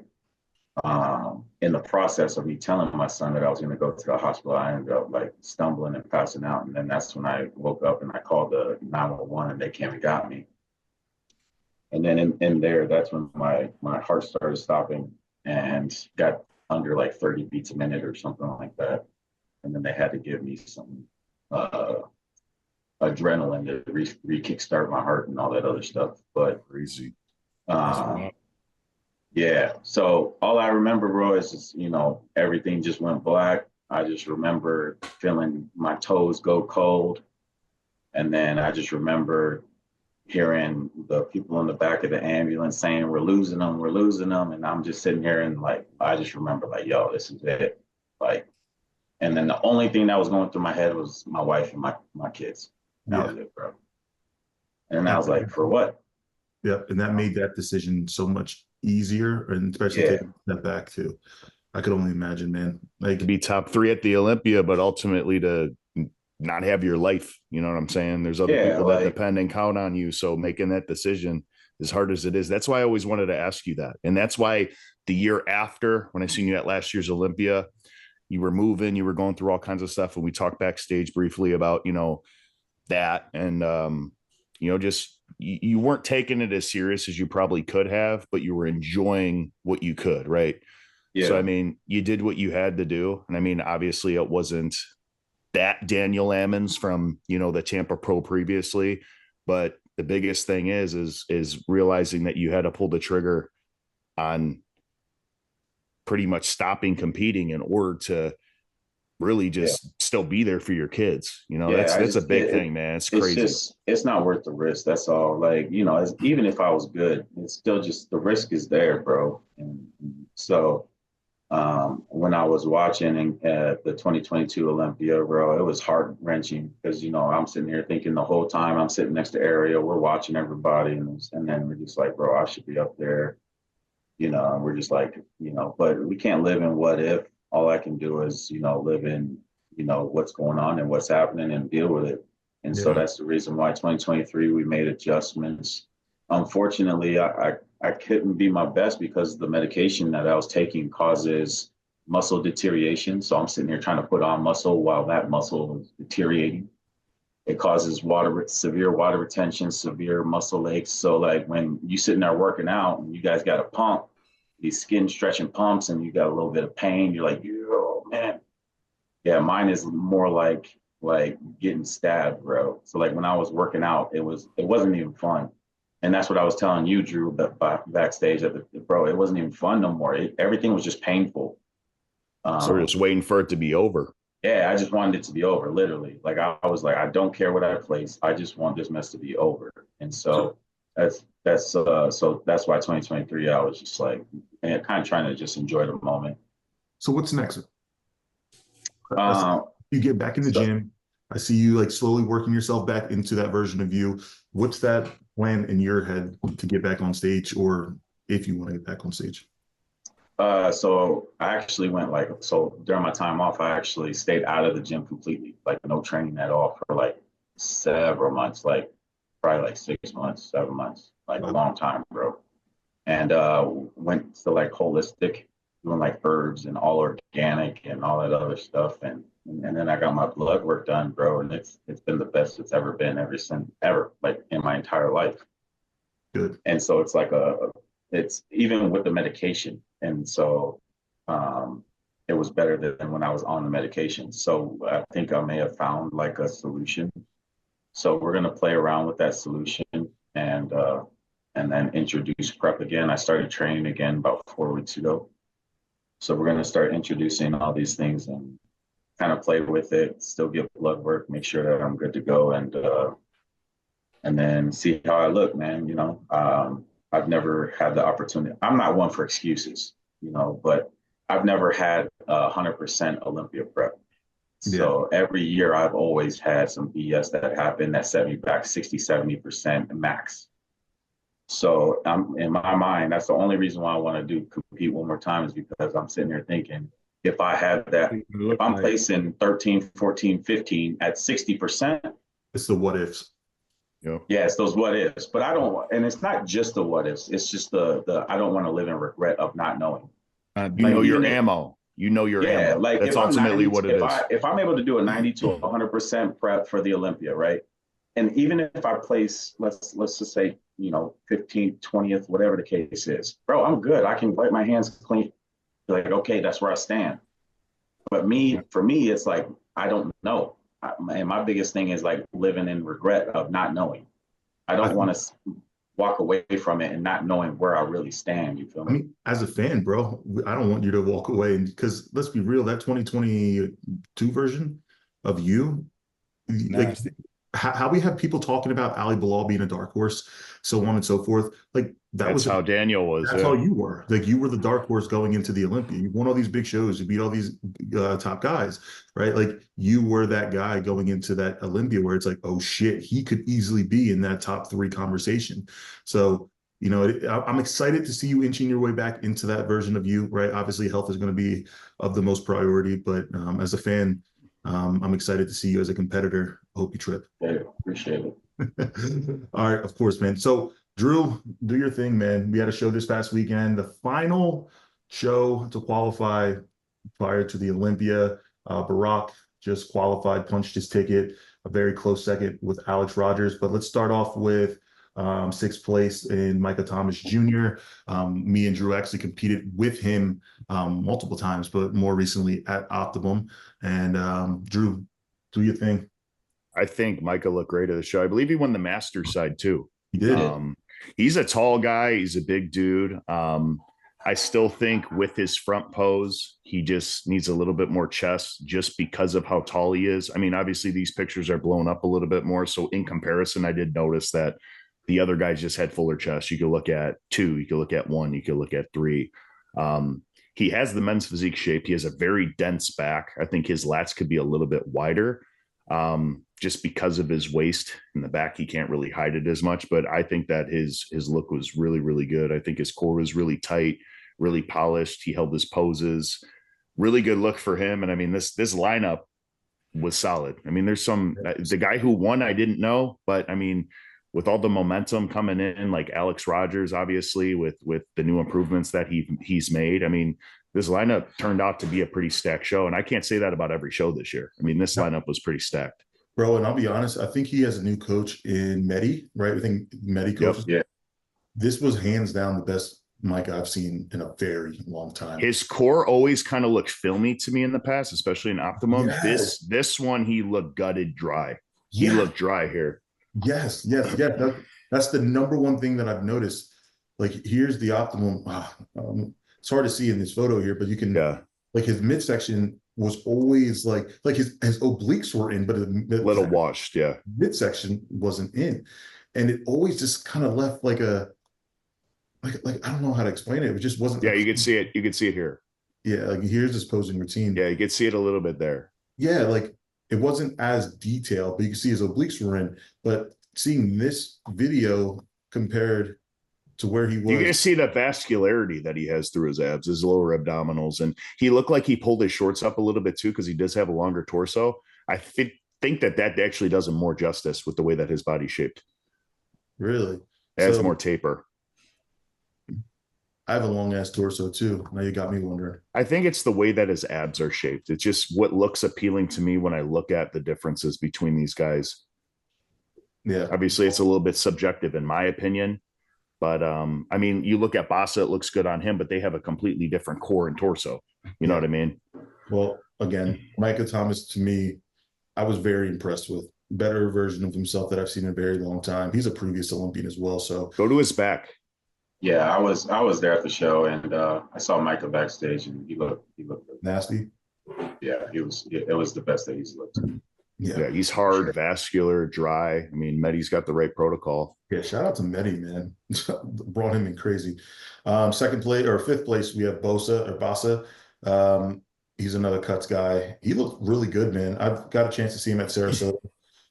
in the process of me telling my son that I was going to go to the hospital, I ended up like stumbling and passing out. And then that's when I woke up and I called the 911, and they came and got me. And then in there, that's when my heart started stopping and got under like 30 beats a minute or something like that. And then they had to give me some adrenaline to re-kickstart my heart and all that other stuff. But crazy. Yeah. So all I remember, bro, is just, everything just went black. I just remember feeling my toes go cold. And then I just remember hearing the people in the back of the ambulance saying, we're losing them. And I'm just sitting here and like, I just remember like, yo, this is it. Like, and then the only thing that was going through my head was my wife and my kids. That was it, bro. And I was like, for what? Yeah. And that made that decision so much easier, and especially taking that back too. I could only imagine, man. Like to be top 3 at the Olympia, but ultimately to not have your life. You know what I'm saying? There's other people that depend and count on you. So making that decision, as hard as it is, that's why I always wanted to ask you that. And that's why the year after, when I seen you at last year's Olympia, you were moving, you were going through all kinds of stuff. And we talked backstage briefly about, that. And, just you weren't taking it as serious as you probably could have, but you were enjoying what you could. Right. Yeah. So, you did what you had to do. And obviously it wasn't that Daniel Ammons from, the Tampa Pro previously, but the biggest thing is realizing that you had to pull the trigger on pretty much stopping competing in order to really just still be there for your kids. You know, that's a big thing, man. It's crazy. It's not worth the risk. That's all. Like, you know, even if I was good, it's still just the risk is there, bro. And so when I was watching the 2022 Olympia, bro, it was heart wrenching because, you know, I'm sitting here thinking the whole time I'm sitting next to Ariel, we're watching everybody. And then we're just like, bro, I should be up there. You know, and we're just like, you know, but we can't live in what if. All I can do is, you know, live in, you know, what's going on and what's happening and deal with it. And so that's the reason why 2023, we made adjustments. Unfortunately, I couldn't be my best because the medication that I was taking causes muscle deterioration. So I'm sitting here trying to put on muscle while that muscle is deteriorating. It causes severe water retention, severe muscle aches. So like when you sitting there working out and you guys got a pump, these skin stretching pumps, and you got a little bit of pain, you're like, oh man. Yeah, mine is more like getting stabbed, bro. So like when I was working out, it wasn't even fun. And that's what I was telling you, Drew, backstage bro, it wasn't even fun no more. Everything was just painful. So we're just waiting for it to be over. Yeah, I just wanted it to be over, literally. Like I was like, I don't care what I place. I just want this mess to be over. And so that's why 2023, I was just like, man, kind of trying to just enjoy the moment. So what's next? You get back in the gym. I see you like slowly working yourself back into that version of you. What's that plan in your head to get back on stage, or if you want to get back on stage? So I actually went during my time off, I actually stayed out of the gym completely, like no training at all for like several months, like probably like 6 months, 7 months, like a long time, bro. And went to like holistic, doing like herbs and all organic and all that other stuff. And then I got my blood work done, bro. And it's been the best it's ever been ever, like in my entire life. Good. And so it's like it's even with the medication. And so it was better than when I was on the medication. So I think I may have found like a solution. So we're going to play around with that solution and then introduce prep again. I started training again about 4 weeks ago. So we're going to start introducing all these things and kind of play with it, still get blood work, make sure that I'm good to go, and then see how I look, man. You know, I've never had the opportunity. I'm not one for excuses, you know, but I've never had 100% Olympia prep. So every year I've always had some BS that happened that set me back 60, 70% max. So in my mind, that's the only reason why I want to compete one more time, is because I'm sitting here thinking, if I had that, if I'm placing 13, 14, 15 at 60%. It's the what ifs. Yeah, it's those what ifs. But I don't, and it's not just the what ifs. It's just the I don't want to live in regret of not knowing. You know your ammo. You know your ammo. Like that's ultimately what it is. If I'm able to do a 90 to 100% prep for the Olympia, right? And even if I place, let's just say, you know, 15th, 20th, whatever the case is, bro, I'm good. I can wipe my hands clean. Like, okay, that's where I stand. But for me, it's like, I don't know. And my biggest thing is like living in regret of not knowing. I don't want to walk away from it and not knowing where I really stand. You feel me? I mean, as a fan, bro, I don't want you to walk away, because let's be real, that 2022 version of you, like how we have people talking about Ali Bilal being a dark horse, so on and so forth. Like that's how Daniel was. That's how you were. Like you were the dark horse going into the Olympia. You won all these big shows. You beat all these top guys, right? Like you were that guy going into that Olympia where it's like, oh shit, he could easily be in that top 3 conversation. So, you know, I'm excited to see you inching your way back into that version of you, right? Obviously, health is going to be of the most priority, but as a fan, I'm excited to see you as a competitor. I hope you trip. Yeah, appreciate it. All right, of course, man. So, Drew, do your thing, man. We had a show this past weekend, the final show to qualify prior to the Olympia. Barack just qualified, punched his ticket, a very close second with Alex Rogers. But let's start off with 6th place in Micah Thomas Jr. Me and Drew actually competed with him multiple times, but more recently at Optimum. And Drew, do your thing. I think Micah looked great at the show. I believe he won the master side too. He did. He's a tall guy. He's a big dude. I still think with his front pose, he just needs a little bit more chest just because of how tall he is. I mean, obviously these pictures are blown up a little bit more. So in comparison, I did notice that the other guys just had fuller chest. You could look at 2, you could look at 1, you could look at 3. He has the men's physique shape. He has a very dense back. I think his lats could be a little bit wider. Just because of his waist in the back, he can't really hide it as much. But I think that his look was really, really good. I think his core was really tight, really polished. He held his poses, really good look for him. And I mean, this lineup was solid. I mean, there's the guy who won, I didn't know, but I mean, with all the momentum coming in, like Alex Rogers, obviously with the new improvements that he's made. I mean, this lineup turned out to be a pretty stacked show. And I can't say that about every show this year. I mean, this lineup was pretty stacked. Bro, and I'll be honest, I think he has a new coach in Medi, right? I think Medi coach. Yep. Yeah. This was hands down the best Micah I've seen in a very long time. His core always kind of looked filmy to me in the past, especially in Optimum. Yes. This one, he looked gutted dry. He looked dry here. Yes. That's the number one thing that I've noticed. Like, here's the Optimum. It's hard to see in this photo here, but you can, like, his midsection was always like his obliques were in, but a little washed. Yeah. Midsection wasn't in. And it always just kind of left like I don't know how to explain it. It just wasn't. Yeah. You could see it. You could see it here. Yeah. Like, here's his posing routine. Yeah. You could see it a little bit there. Yeah. Like, it wasn't as detailed, but you can see his obliques were in. But seeing this video compared to where he was, you can see the vascularity that he has through his abs, his lower abdominals, and he looked like he pulled his shorts up a little bit too because he does have a longer torso. I think that actually does him more justice with the way that his body's shaped. Really adds more taper. I have a long ass torso too. Now you got me wondering. I think it's the way that his abs are shaped. It's just what looks appealing to me when I look at the differences between these guys. Yeah. Obviously, it's a little bit subjective in my opinion. But, I mean, you look at Bassa, it looks good on him, but they have a completely different core and torso. You know what I mean? Well, again, Micah Thomas, to me, I was very impressed with. Better version of himself that I've seen in a very long time. He's a previous Olympian as well. So go to his back. Yeah, I was there at the show, and I saw Micah backstage, and he looked nasty. Yeah, it was the best that he's looked. Yeah, he's hard, vascular, dry. I mean, Medi's got the right protocol. Yeah, shout out to Medi, man. Brought him in crazy. Second place or fifth place, we have Bassa. He's another cuts guy. He looked really good, man. I've got a chance to see him at Sarasota.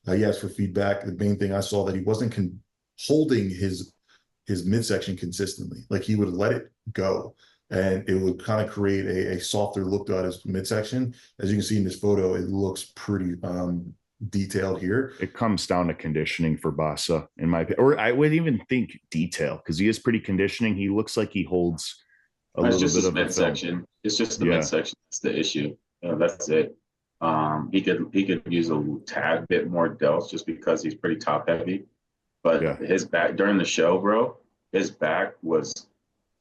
He asked for feedback. The main thing I saw that he wasn't holding his midsection consistently. Like, he would let it go, and it would kind of create a softer look to his midsection. As you can see in this photo, it looks pretty detailed here. It comes down to conditioning for Bassa, in my opinion. Or I would even think detail, because he is pretty conditioning. He looks like he holds a little bit of midsection. It's just the midsection. That's the issue. That's it. He could use a tad bit more delts just because he's pretty top heavy. But his back during the show, bro, his back was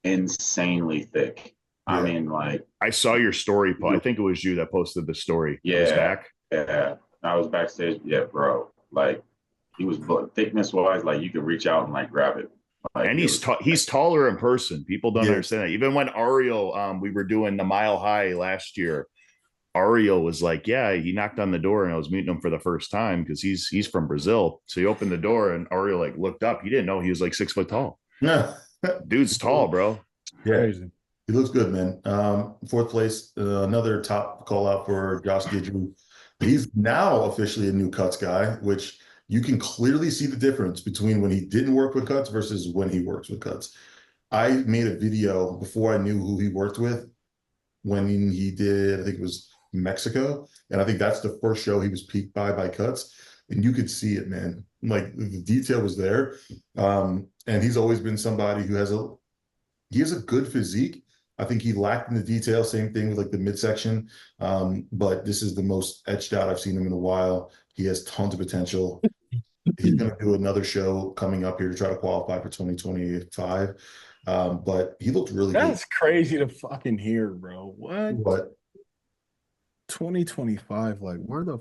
insanely thick. Yeah. I mean, like, I saw your story, Paul. I think it was you that posted the story. Yeah. Back. Yeah. I was backstage. Yeah, bro. Like, he was thickness wise, like, you could reach out and like grab it. Like, and he's taller in person. People don't understand that. Even when Ariel, we were doing the Mile High last year, Ariel was like, yeah, he knocked on the door and I was meeting him for the first time because he's from Brazil. So he opened the door and Ariel like looked up. He didn't know he was like 6 foot tall. Yeah. Dude's tall, bro. Yeah. Crazy. He looks good, man. Fourth place, another top call out for Josh Guidry. He's now officially a new cuts guy, which you can clearly see the difference between when he didn't work with cuts versus when he works with cuts. I made a video before I knew who he worked with when he did, I think it was Mexico. And I think that's the first show he was peaked by cuts. And you could see it, man. Like, the detail was there. And he's always been somebody who has a good physique. I think he lacked in the detail. Same thing with like the midsection. But this is the most etched out I've seen him in a while. He has tons of potential. He's going to do another show coming up here to try to qualify for 2025. But he looked really good. That's crazy to fucking hear, bro. What? 2025, like, where the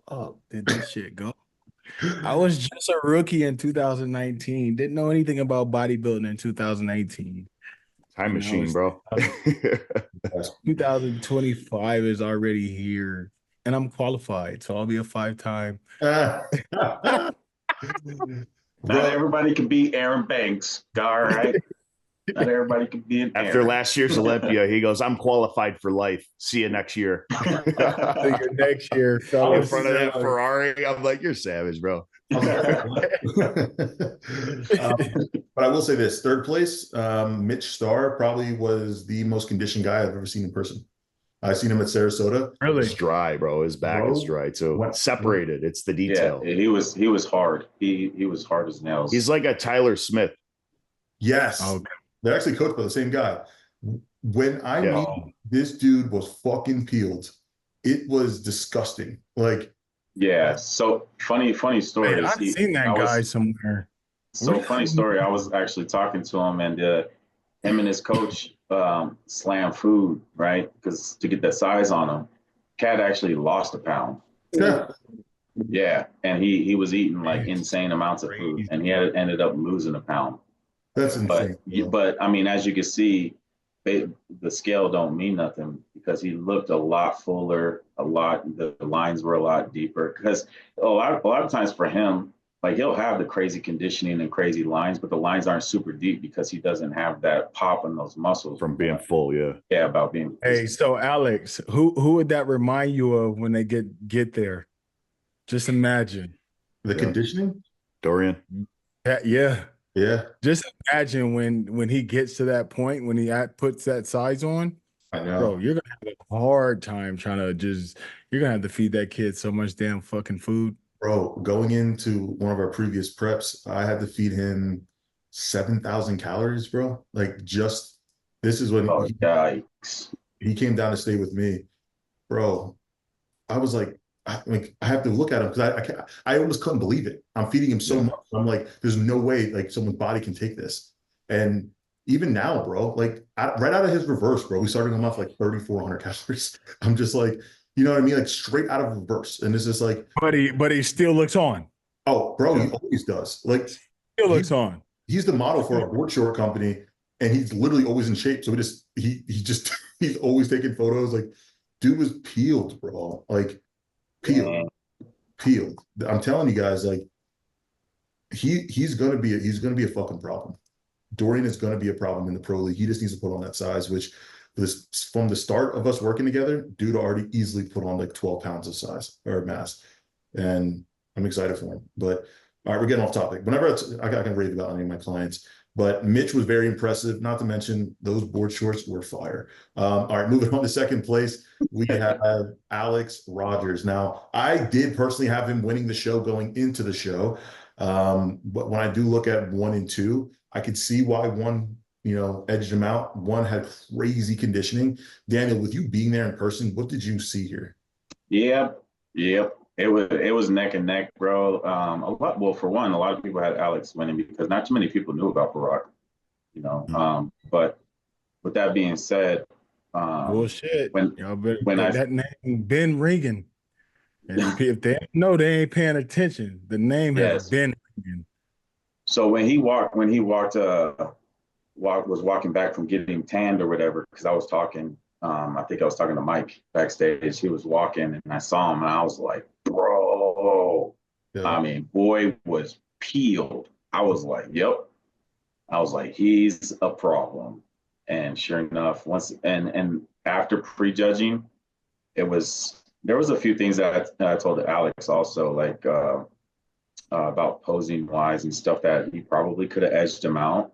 fuck did this shit go? I was just a rookie in 2019. Didn't know anything about bodybuilding in 2018. Time And now machine, it's bro. 2025 is already here, and I'm qualified, so I'll be a 5-time. Not Bro, everybody can be Aaron Banks. All right. Not everybody can be an After Aaron. last year's Olympia, he goes, I'm qualified for life. See you next year. See you next year, In fellas. front of that Ferrari, I'm like, you're savage, bro. But I will say this, third place, Mitch Starr probably was the most conditioned guy I've ever seen in person. I've seen him at Sarasota. Really? It's dry, bro. His back is dry too. What? Separated. It's the Yeah, detail. he was hard. He was hard as nails. He's like a Tyler Smith. Yes. Okay. They're actually coached by the same guy. When I meet this dude was fucking peeled. It was disgusting. Like, yeah. So funny story. Man, I've seen that guy somewhere. So funny story. I was actually talking to him, and him and his coach slam food, right? Because to get that size on him, Cat actually lost a pound. Yeah, and he was eating like insane amounts of food, and he ended up losing a pound. That's insane. But I mean, as you can see, the scale don't mean nothing because he looked a lot fuller, the lines were a lot deeper. Because a lot of times for him, like he'll have the crazy conditioning and crazy lines, but the lines aren't super deep because he doesn't have that pop in those muscles from being full. Yeah. Yeah, about being. Hey, so Alex, who would that remind you of when they get there? Just imagine the conditioning. Dorian. Yeah. Just imagine when he gets to that point, when he puts that size on. I know, bro. You're gonna have a hard time trying to you're gonna have to feed that kid so much damn fucking food. Bro, going into one of our previous preps, I had to feed him 7,000 calories, bro. Like, this is when he came down to stay with me, bro. I was like, I have to look at him because I almost couldn't believe it. I'm feeding him so much. I'm like, there's no way like someone's body can take this. And even now, bro, like right out of his reverse, bro, we started him off like 3,400 calories. I'm just like, you know what I mean? Like straight out of reverse. And it's just like, but he still looks on. Oh, bro, he always does. Like, still looks on. He's the model for our board short company, and he's literally always in shape. So he's always taking photos. Like, dude was peeled, bro. Like, peeled. I'm telling you guys, like, he's gonna be a fucking problem. Dorian is gonna be a problem in the pro league. He just needs to put on that size, which from the start of us working together, dude already easily put on like 12 pounds of size or mass. And I'm excited for him. But all right, we're getting off topic. Whenever I can rave about any of my clients, but Mitch was very impressive. Not to mention those board shorts were fire. All right, moving on to second place, we have Alex Rogers. Now, I did personally have him winning the show going into the show. But when I do look at 1 and 2, I could see why one, edged him out. One had crazy conditioning. Daniel, with you being there in person, what did you see here? Yep. It was neck and neck, bro. For one, a lot of people had Alex winning because not too many people knew about Barack, But with that being said, bullshit. When that name been ringing, and if they know, they ain't paying attention. The name has been ringing. So when he was walking back from getting tanned or whatever, because I was talking. I think I was talking to Mike backstage. He was walking and I saw him and I was like, bro. Yeah. I mean, boy was peeled. I was like, yep. I was like, he's a problem. And sure enough, and after prejudging, there was a few things that I told Alex also, like about posing wise and stuff that he probably could have edged him out.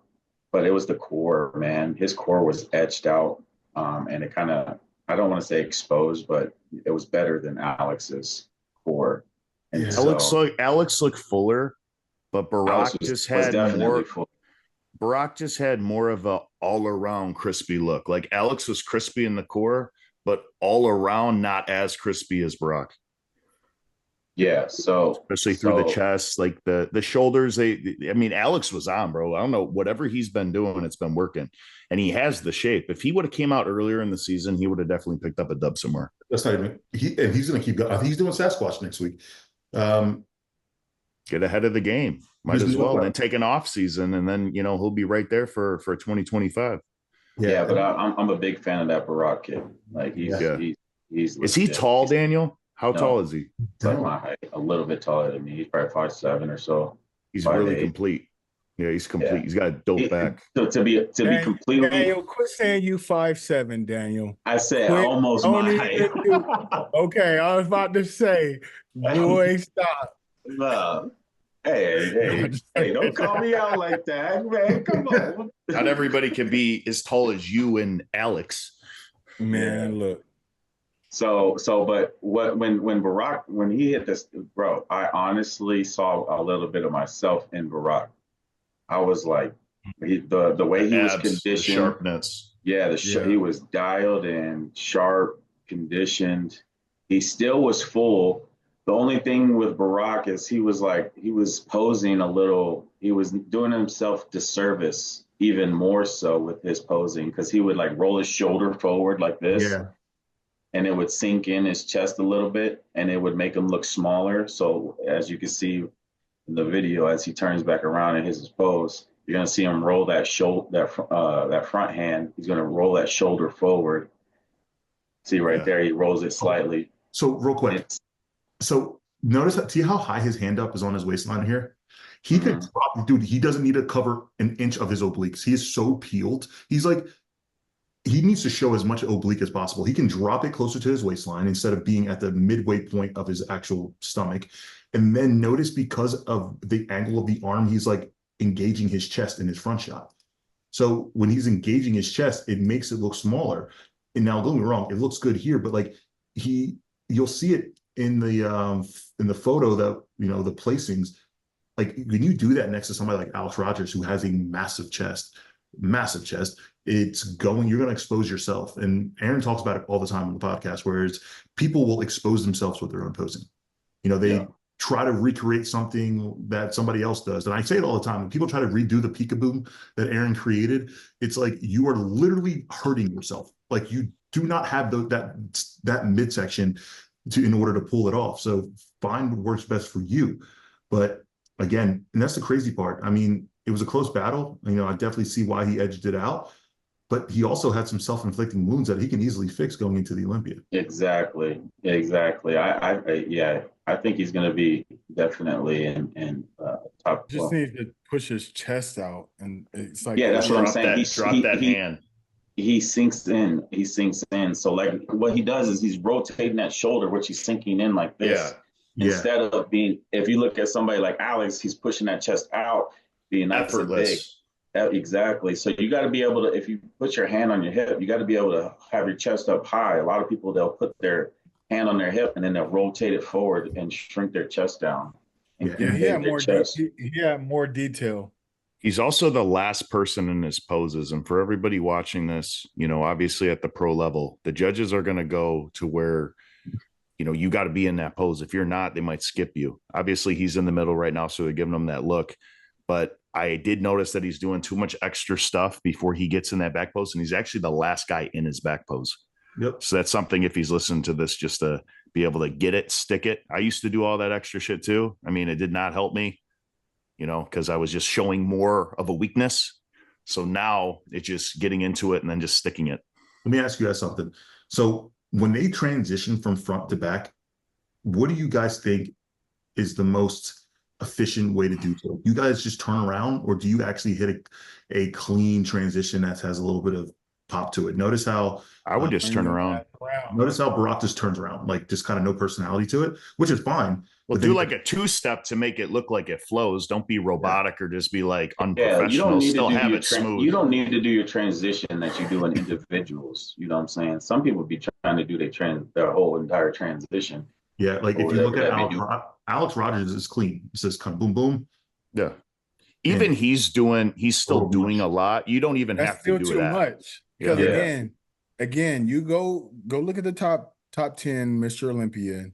But it was the core, man. His core was etched out. And it kind of, I don't want to say exposed, but it was better than Alex's core. And Alex looked fuller, but Barack just had more of a all around crispy look. Like Alex was crispy in the core, but all around not as crispy as Barack. Yeah, so especially through the chest, like the shoulders. Alex was on, bro. I don't know, whatever he's been doing, it's been working, and he has the shape. If he would have came out earlier in the season, he would have definitely picked up a dub somewhere. That's not even. He's going to keep going. He's doing Sasquatch next week. Get ahead of the game. Might as well. Then take an off season, and then he'll be right there for 2025. Yeah, but I'm a big fan of that Barack kid. Like he's is he tall, Daniel? How tall is he? Like my height, a little bit taller than me. He's probably 5'7" or so. He's really complete. Yeah, he's complete. Yeah. He's got a dope back. So to be completely, Daniel, quit saying you 5'7", Daniel. I said almost my height. Okay, I was about to say, boy, stop. No. Hey, don't call me out like that, man. Come on. Not everybody can be as tall as you and Alex. Man, look. But when Barack, when he hit this, bro, I honestly saw a little bit of myself in Barack. I was like, the way he was conditioned, the sharpness. Yeah, he was dialed in, sharp, conditioned. He still was full. The only thing with Barack is he was posing a little. He was doing himself disservice even more so with his posing, because he would like roll his shoulder forward like this. Yeah. And it would sink in his chest a little bit, and it would make him look smaller. So as you can see in the video, as he turns back around in his pose, you're gonna see him roll that that front hand. He's gonna roll that shoulder forward. See right there, he rolls it slightly. So real quick, so notice that. See how high his hand up is on his waistline here. He could drop, dude. He doesn't need to cover an inch of his obliques. He is so peeled. He's like, he needs to show as much oblique as possible. He can drop it closer to his waistline instead of being at the midway point of his actual stomach. And then notice, because of the angle of the arm, he's like engaging his chest in his front shot. So when he's engaging his chest, it makes it look smaller. And now, don't get me wrong, it looks good here, but like you'll see it in the photo that, the placings. Like when you do that next to somebody like Alex Rogers, who has a massive chest, you're going to expose yourself. And Aaron talks about it all the time on the podcast, where people will expose themselves with their own posing. They try to recreate something that somebody else does. And I say it all the time. When people try to redo the peekaboo that Aaron created, it's like you are literally hurting yourself. Like you do not have that midsection in order to pull it off. So find what works best for you. But again, and that's the crazy part. I mean, it was a close battle. I definitely see why he edged it out. But he also had some self-inflicting wounds that he can easily fix going into the Olympia. Exactly. I think he's going to be definitely in top. Just needs to push his chest out, and it's like, that's what I'm saying. Drop that hand. He sinks in. So like what he does is he's rotating that shoulder, which he's sinking in like this. Instead of being, if you look at somebody like Alex, he's pushing that chest out, being nice and big. Exactly. So you got to be able to, if you put your hand on your hip, you got to be able to have your chest up high. A lot of people, they'll put their hand on their hip and then they'll rotate it forward and shrink their chest down. He had more detail. He's also the last person in his poses. And for everybody watching this, obviously at the pro level, the judges are going to go to where, you got to be in that pose. If you're not, they might skip you. Obviously, he's in the middle right now, so they're giving him that look. But I did notice that he's doing too much extra stuff before he gets in that back pose. And he's actually the last guy in his back pose. Yep. So that's something, if he's listening to this, just to be able to get it, stick it. I used to do all that extra shit too. I mean, it did not help me, because I was just showing more of a weakness. So now it's just getting into it and then just sticking it. Let me ask you guys something. So when they transition from front to back, what do you guys think is the most efficient way to do so? You guys just turn around, or do you actually hit a clean transition that has a little bit of pop to it? Notice how I would just turn around. Notice how Barack just turns around, like just kind of no personality to it, which is fine. Well, do like a two-step to make it look like it flows. Don't be robotic or just be like unprofessional. Still have it smooth. You don't need to do your transition that you do in individuals. You know what I'm saying? Some people be trying to do their whole entire transition. Yeah, like if you look at Alex Rogers is clean. It says kind of boom, boom. Yeah. Even he's still doing a lot. You don't even have to do too much. Because again, you go look at the top 10 Mr. Olympians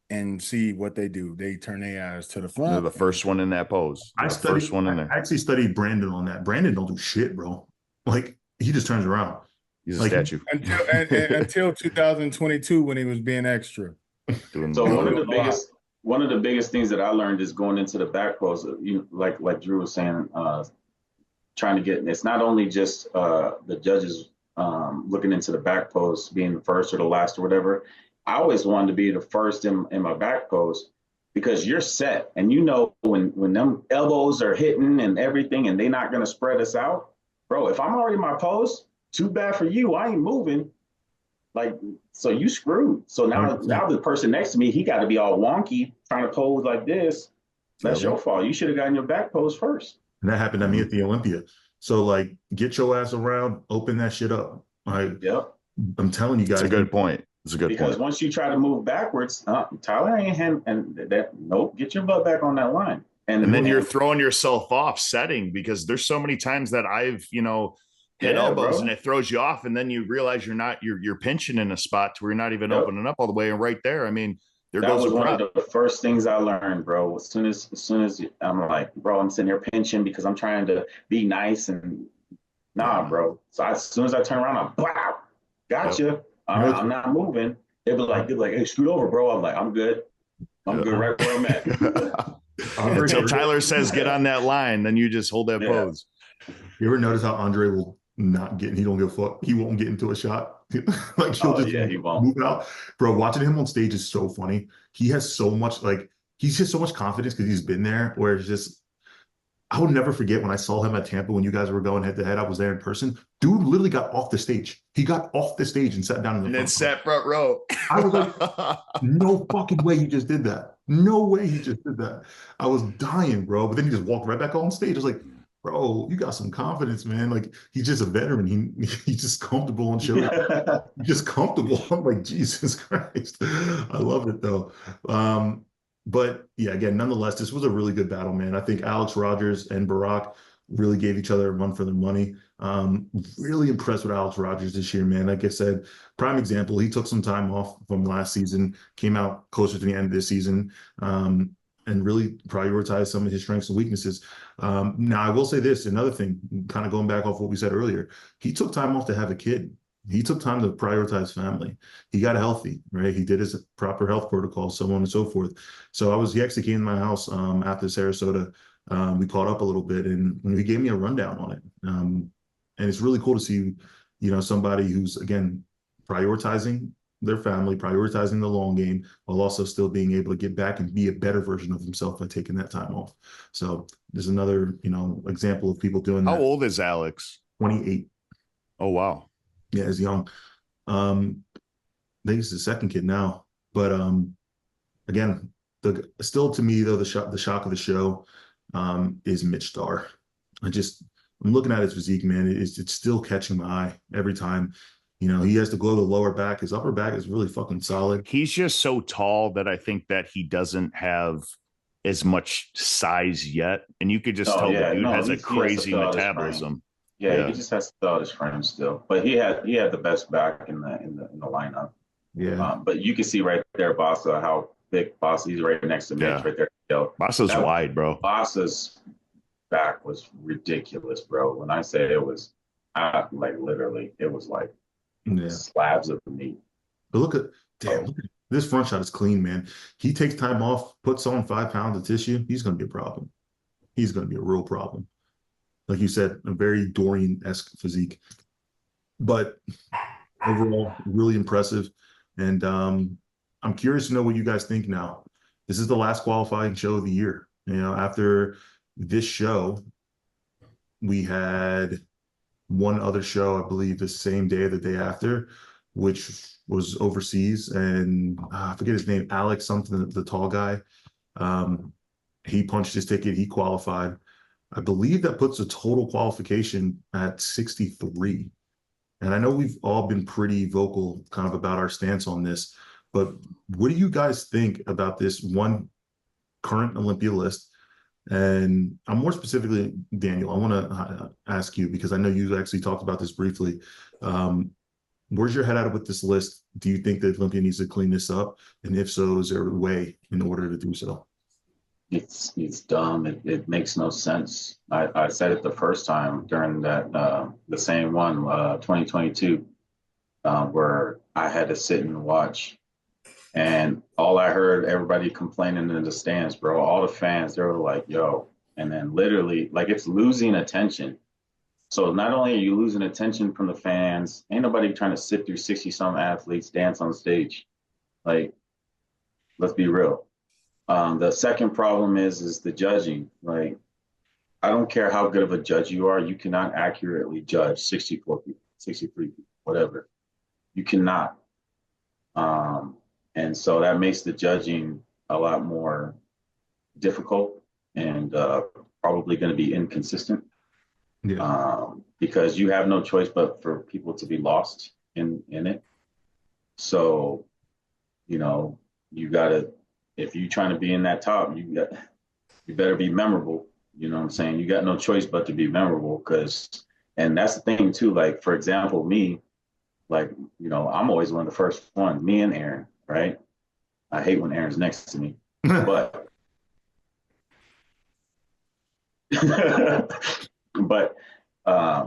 and see what they do. They turn their eyes to the front. They're the first one in that pose. I actually studied Brandon on that. Brandon don't do shit, bro. Like he just turns around. He's a statue. Until 2022 when he was being extra. So one one of the biggest things that I learned is going into the back post. Like Drew was saying, trying to get. It's not only just the judges looking into the back post, being the first or the last or whatever. I always wanted to be the first in my back post because you're set, and when them elbows are hitting and everything, and they're not gonna spread us out, bro. If I'm already in my post, too bad for you. I ain't moving. Like, so you screwed. So now the person next to me, he got to be all wonky trying to pose like this. That's your fault. You should have gotten your back pose first. And that happened to me at the Olympia. So like, get your ass around, open that shit up. I'm telling you guys. It's a good point. It's a good point. Because once you try to move backwards, Tyler ain't nope, get your butt back on that line. And then you're throwing yourself off setting, because there's so many times that I've, hit elbows and it throws you off, and then you realize you're pinching in a spot to where you're not even opening up all the way. And right there, I mean, that was one of the first things I learned, bro. As soon as I'm like, bro, I'm sitting there pinching because I'm trying to be nice, and bro. So as soon as I turn around, I'm wow, gotcha. Yep. I'm not moving. They'd be like, hey, scoot over, bro. I'm like, I'm good. I'm good right where I'm at. Until Tyler says get on that line, then you just hold that pose. You ever notice how Andre will not get, he don't give a fuck. He won't get into a shot. Like he'll he won't move out. Bro, watching him on stage is so funny. He has so much, he's just so much confidence because he's been there, where it's just, I will never forget when I saw him at Tampa when you guys were going head to head. I was there in person. Dude literally got off the stage. He got off the stage and sat down in the front sat front row. I was like, no fucking way he just did that. No way he just did that. I was dying, bro. But then he just walked right back on stage. I was like, bro, you got some confidence, man. Like, he's just a veteran. He's just comfortable on show. He's just comfortable. I'm like, Jesus Christ. I love it though. But yeah, again, nonetheless, this was a really good battle, man. I think Alex Rogers and Barack really gave each other a run for their money. Really impressed with Alex Rogers this year, man. Like I said, prime example, he took some time off from last season, came out closer to the end of this season, and really prioritized some of his strengths and weaknesses. Now, I will say this, another thing, kind of going back off what we said earlier, he took time off to have a kid. He took time to prioritize family. He got healthy, right? He did his proper health protocol, so on and so forth. So he actually came to my house after Sarasota. We caught up a little bit, and he gave me a rundown on it. And it's really cool to see, somebody who's, again, prioritizing their family, prioritizing the long game, while also still being able to get back and be a better version of himself by taking that time off. So there's another, example of people doing that. How old is Alex? 28. Oh, wow. Yeah, he's young. I think he's the second kid now. But again, still to me though, the shock of the show is Mitch Starr. I'm looking at his physique, man. It's still catching my eye every time. He has to glow the lower back. His upper back is really fucking solid. He's just so tall that I think that he doesn't have as much size yet. And you could just tell the dude has a crazy metabolism. Yeah, he just has to fill out his frame still. But he had the best back in the lineup. Yeah. But you can see right there, Bassa, how big Bassa, he's right next to Mitch right there. Bassa's wide, bro. Bassa's back was ridiculous, bro. When I say it was, literally, it was like slabs of meat. But look at this front shot is clean, man. He takes time off, puts on 5 pounds of tissue. He's going to be a problem. He's going to be a real problem. Like you said, a very Dorian-esque physique. But overall, really impressive. And I'm curious to know what you guys think now. This is the last qualifying show of the year. After this show, we had one other show, I believe, the same day or the day after, which was overseas. And I forget his name, Alex something, the tall guy. He punched his ticket. He qualified. I believe that puts a total qualification at 63. And I know we've all been pretty vocal kind of about our stance on this, but what do you guys think about this one current Olympia list? And I'm more specifically, Daniel, I want to ask you, because I know you actually talked about this briefly. Where's your head at with this list? Do you think that Olympia needs to clean this up? And if so, is there a way in order to do so? It's dumb. It makes no sense. I said it the first time during that the same one 2022 where I had to sit and watch And all I heard, everybody complaining in the stands, bro, all the fans, they were like, yo. And then literally, like, it's losing attention. So not only are you losing attention from the fans, ain't nobody trying to sit through 60 some athletes dance on stage. Like, let's be real. The second problem is the judging. Like, I don't care how good of a judge you are, you cannot accurately judge 64 people, 63 people, whatever. You cannot. And so that makes the judging a lot more difficult and probably going to be inconsistent. Yeah. Because you have no choice but for people to be lost in it. So, you know, you gotta, if you're trying to be in that top, you better be memorable. You know what I'm saying? You got no choice but to be memorable, and that's the thing too. Like, for example, me, like, you know, I'm always one of the first one, me and Aaron, right? I hate when Aaron's next to me, but but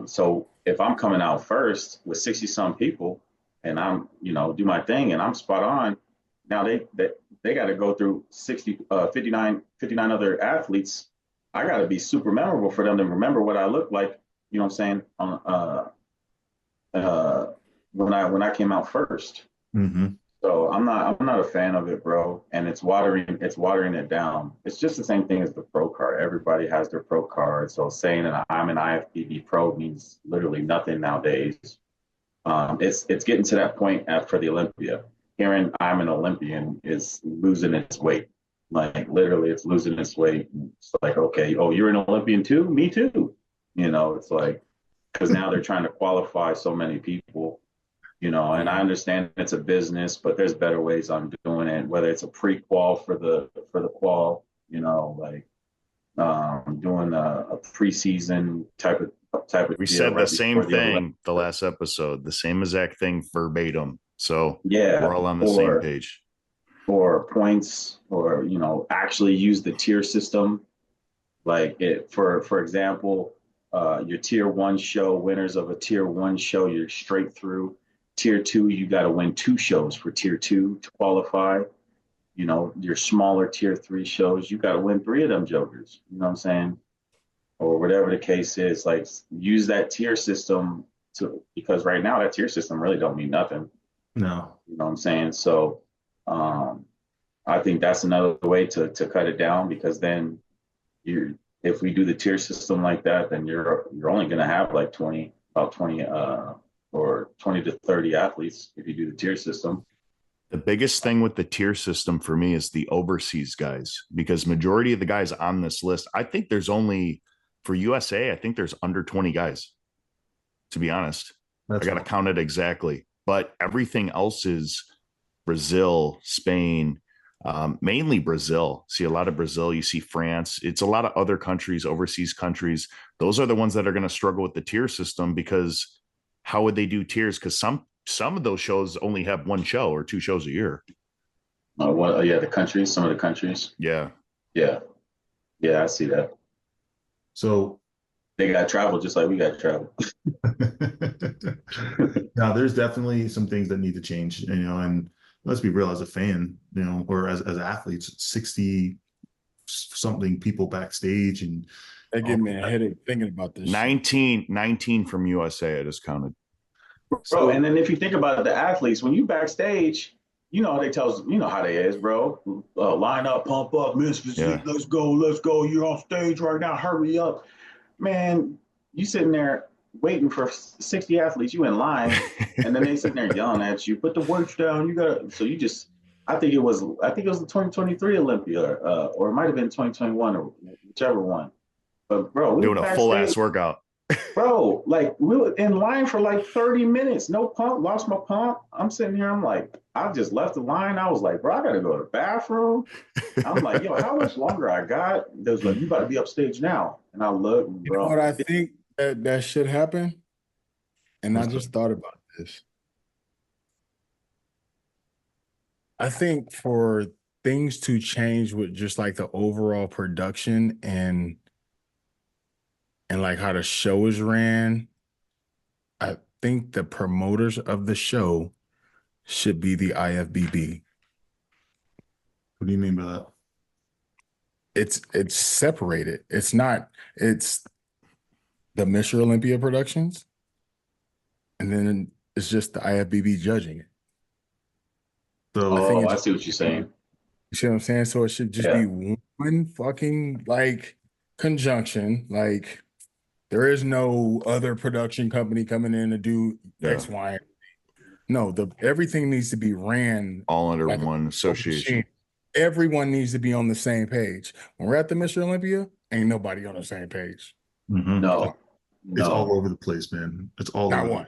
so if I'm coming out first with 60 some people and I'm, you know, do my thing and I'm spot on, now they got to go through 59 other athletes. I got to be super memorable for them to remember what I look like, you know what I'm saying, when I came out first. Mm-hmm. So I'm not a fan of it, bro. And it's watering it down. It's just the same thing as the pro card. Everybody has their pro card. So saying that I'm an IFBB pro means literally nothing nowadays. It's getting to that point after the Olympia. Hearing I'm an Olympian is losing its weight. Like, literally, it's losing its weight. It's like, okay, oh, you're an Olympian too? Me too. You know, it's like, because now they're trying to qualify so many people. You know, and I understand it's a business, but there's better ways on doing it. Whether it's a pre-qual for the qual, you know, like doing a preseason type of. We deal said right the same before the thing the last episode, the same exact thing verbatim. So yeah, we're all on the same page. Or points, or, you know, actually use the tier system. Like, it, for example, your tier 1 show, winners of a tier 1 show, you're straight through. Tier 2, you got to win 2 shows for tier 2 to qualify. You know, your smaller tier 3 shows, you got to win 3 of them jokers. You know what I'm saying? Or whatever the case is. Like, use that tier system because right now that tier system really don't mean nothing. No. You know what I'm saying? So I think that's another way to cut it down, because then if we do the tier system like that, then you're only going to have like 20 or 20 to 30 athletes if you do the tier system. The biggest thing with the tier system for me is the overseas guys, because majority of the guys on this list, I think there's only, for USA, I think there's under 20 guys, to be honest. I got to count it exactly. But everything else is Brazil, Spain, mainly Brazil. See a lot of Brazil. You see France. It's a lot of other countries, overseas countries. Those are the ones that are going to struggle with the tier system, because how would they do tiers? Because some of those shows only have 1 show or 2 shows a year. Yeah, the countries, some of the countries. Yeah. I see that. So they got to travel just like we got to travel. Now, there's definitely some things that need to change, you know, and let's be real, as a fan, you know, or as athletes, 60 something people backstage, and they give me a headache thinking about this. 19 from USA, I just counted. Bro, and then if you think about the athletes, when you backstage, you know, you know how they is, bro. Line up, pump up, Miss Physique, yeah. Let's go. You're on stage right now. Hurry up. Man, you sitting there waiting for 60 athletes, you in line, and then they sitting there yelling at you, put the words down. I think it was the 2023 Olympia, or it might have been 2021, or whichever one. But bro, we doing a full ass workout. Bro, like, we were in line for like 30 minutes. No pump, lost my pump. I'm sitting here, I'm like, I just left the line. I was like, bro, I gotta go to the bathroom. I'm like, yo, how much longer I got? They was like, you about to be upstage now. And I looked, bro. You know what I think that should happen? And I just thought about this. I think for things to change with just like the overall production and like how the show is ran, I think the promoters of the show should be the IFBB. What do you mean by that? It's separated. It's not. It's the Mr. Olympia Productions, and then it's just the IFBB judging it. So I think Oh, it I just, see what you're saying. you see what I'm saying? So it should just Yeah. be one fucking like conjunction. Like there is no other production company coming in to do Yeah. X, Y, and no, everything needs to be ran All under like one association. Everyone needs to be on the same page. When we're at the Mr. Olympia, ain't nobody on the same page. mhm. No, It's all no. over the place, man. It's all Not over. one.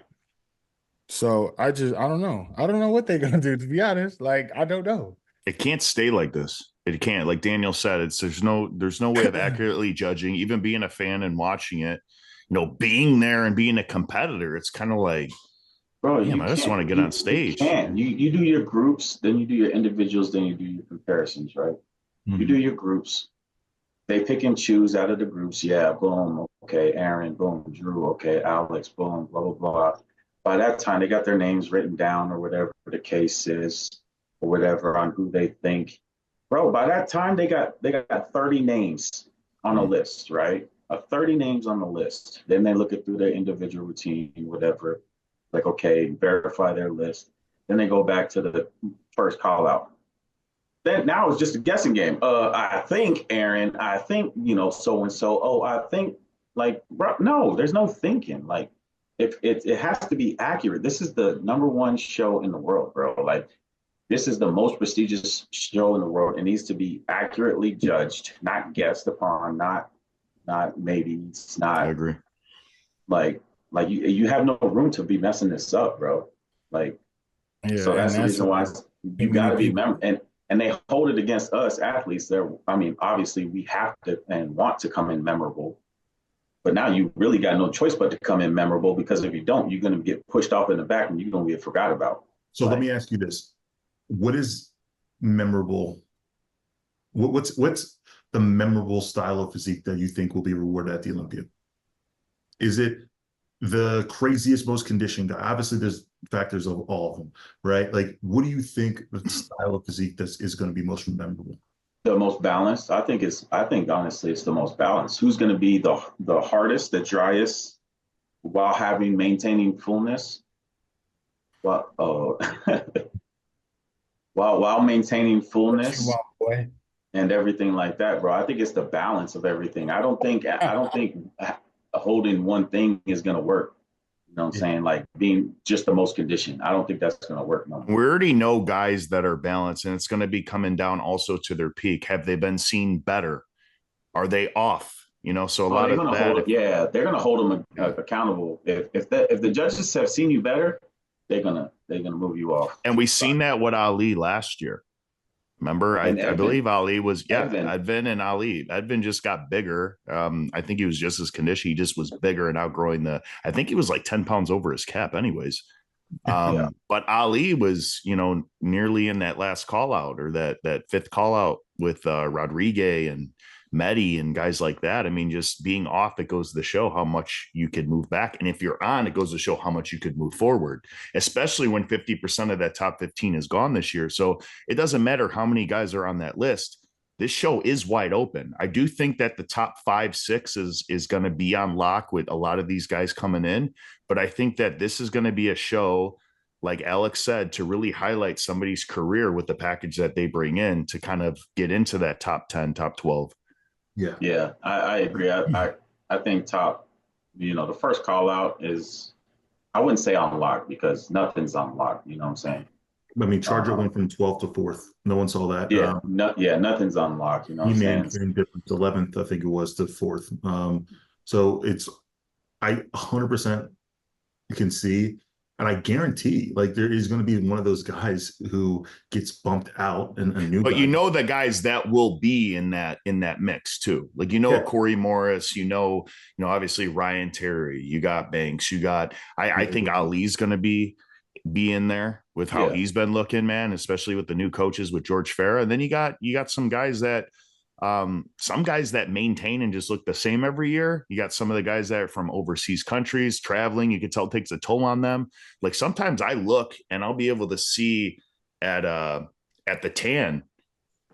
So I don't know. I don't know what they're gonna do, to be honest. Like, I don't know. It can't stay like this. It can't. Like Daniel said, there's no way of accurately judging. Even being a fan and watching it, being there and being a competitor, it's kind of like, Bro, damn, you I just want to can't. get on stage. You can't. You do your groups, then you do your individuals, then you do your comparisons, right? You Mhm. do your groups. They pick and choose out of the groups. Yeah, boom. Okay, Aaron, boom. Drew, okay, Alex, boom, blah, blah, blah. By that time, they got their names written down or whatever the case is, or whatever on who they think. Bro, by that time, they got 30 names on a list, right? 30 names on the list. Then they look at through their individual routine, whatever. Like, okay, verify their list. Then they go back to the first call out. Then now it's just a guessing game. I think Aaron, I think, so and so. Oh, I think like, bro, no, there's no thinking. Like, if it has to be accurate. This is the number one show in the world, bro. Like, this is the most prestigious show in the world. It needs to be accurately judged, not guessed upon, not maybe. It's I not agree. like you have no room to be messing this up, bro. Like, Yeah, so that's the reason why you got to be people. member, and they hold it against us athletes. I mean, obviously we have to and want to come in memorable, but now you really got no choice but to come in memorable, because if you don't, you're going to get pushed off in the back and you're going to get forgot about. So let me ask you this: what is memorable? What's the memorable style of physique that you think will be rewarded at the Olympia? Is it the craziest, most conditioned guy? Obviously, there's factors of all of them, right? Like, what do you think the style of physique that is going to be most memorable? The most balanced, I think honestly it's the most balanced. Who's going to be the hardest, the driest, while maintaining fullness? Well, while maintaining fullness and everything like that, bro. I think it's the balance of everything. I don't think holding one thing is going to work. You know what I'm saying? Like being just the most conditioned. I don't think that's going to work. No. We already know guys that are balanced, and it's going to be coming down also to their peak. Have they been seen better? Are they off? So a lot of that. They're going to hold them accountable. If the judges have seen you better, they're gonna move you off. And we seen that with Ali last year. Remember, I believe Ali was, Edvin and Ali. Edvin just got bigger. I think he was just as conditioned. He just was bigger and outgrowing I think he was like 10 pounds over his cap anyways. But Ali was, nearly in that last call out, or that fifth call out with Rodriguez and Medi and guys like that. I mean, just being off, it goes to show how much you could move back. And if you're on, it goes to show how much you could move forward, especially when 50% of that top 15 is gone this year. So it doesn't matter how many guys are on that list. This show is wide open. I do think that the top 5, 6 is going to be on lock with a lot of these guys coming in. But I think that this is going to be a show, like Alex said, to really highlight somebody's career with the package that they bring in to kind of get into that top 10, top 12. Yeah, I agree. I think top, the first call out is, I wouldn't say unlocked, because nothing's unlocked. You know what I'm saying? I mean, Charger went from 12th to 4th. No one saw that. Nothing's unlocked. You know what I'm saying? 11th, I think it was, to 4th. So I 100% can see. And I guarantee, like, there is going to be one of those guys who gets bumped out, and a new. But guy. The guys that will be in that mix too. Like Corey Morris. Obviously Ryan Terry. You got Banks. You got. I think Ali's going to be in there with how he's been looking, man. Especially with the new coaches with George Farah. And then you got some guys that. Some guys that maintain and just look the same every year. You got some of the guys that are from overseas countries traveling. You can tell it takes a toll on them. Like sometimes I look and I'll be able to see at the tan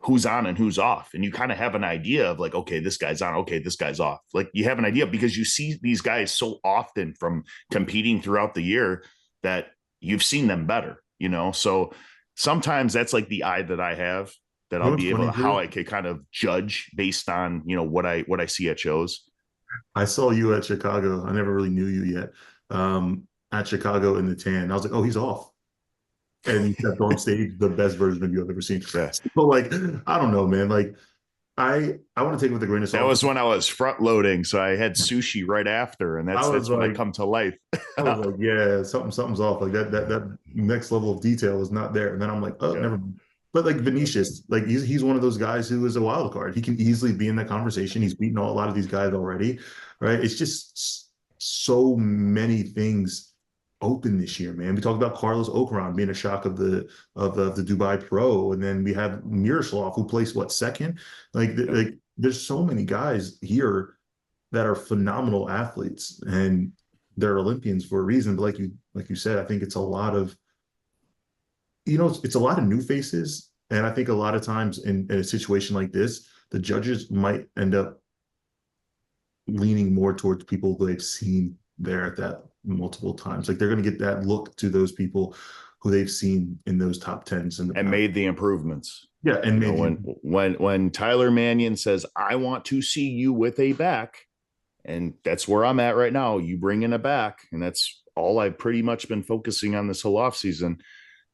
who's on and who's off. And you kind of have an idea of like, okay, this guy's on, okay, this guy's off. Like you have an idea because you see these guys so often from competing throughout the year that you've seen them better, you know? So sometimes that's like the eye that I have that I'll be able to, how I could kind of judge based on, you know, what I see at shows. I saw you at Chicago. I never really knew you yet. At Chicago in the tan. I was like, oh, he's off. And he stepped on stage, the best version of you I've ever seen. Yeah. So like, I don't know, man. Like, I want to take it with a grain of salt. That was when I was front loading, so I had sushi right after, and that's when I come to life. I was like, yeah, something's off. Like that next level of detail is not there. And then I'm like, oh, never mind. But like Vinicius, like he's one of those guys who is a wild card. He can easily be in that conversation. He's beaten a lot of these guys already, right? It's just so many things open this year, man. We talked about Carlos Ocran being a shock of the Dubai Pro, and then we have Miroslav who placed second. Like there's so many guys here that are phenomenal athletes, and they're Olympians for a reason. But like you said, I think it's a lot of, you know, it's a lot of new faces, and I think a lot of times in a situation like this, the judges might end up leaning more towards people they've seen there at that multiple times. Like they're going to get that look to those people who they've seen in those top tens and made the improvements. Yeah, and you know, when Tyler Mannion says, "I want to see you with a back," and that's where I'm at right now. You bring in a back, and that's all I've pretty much been focusing on this whole off season.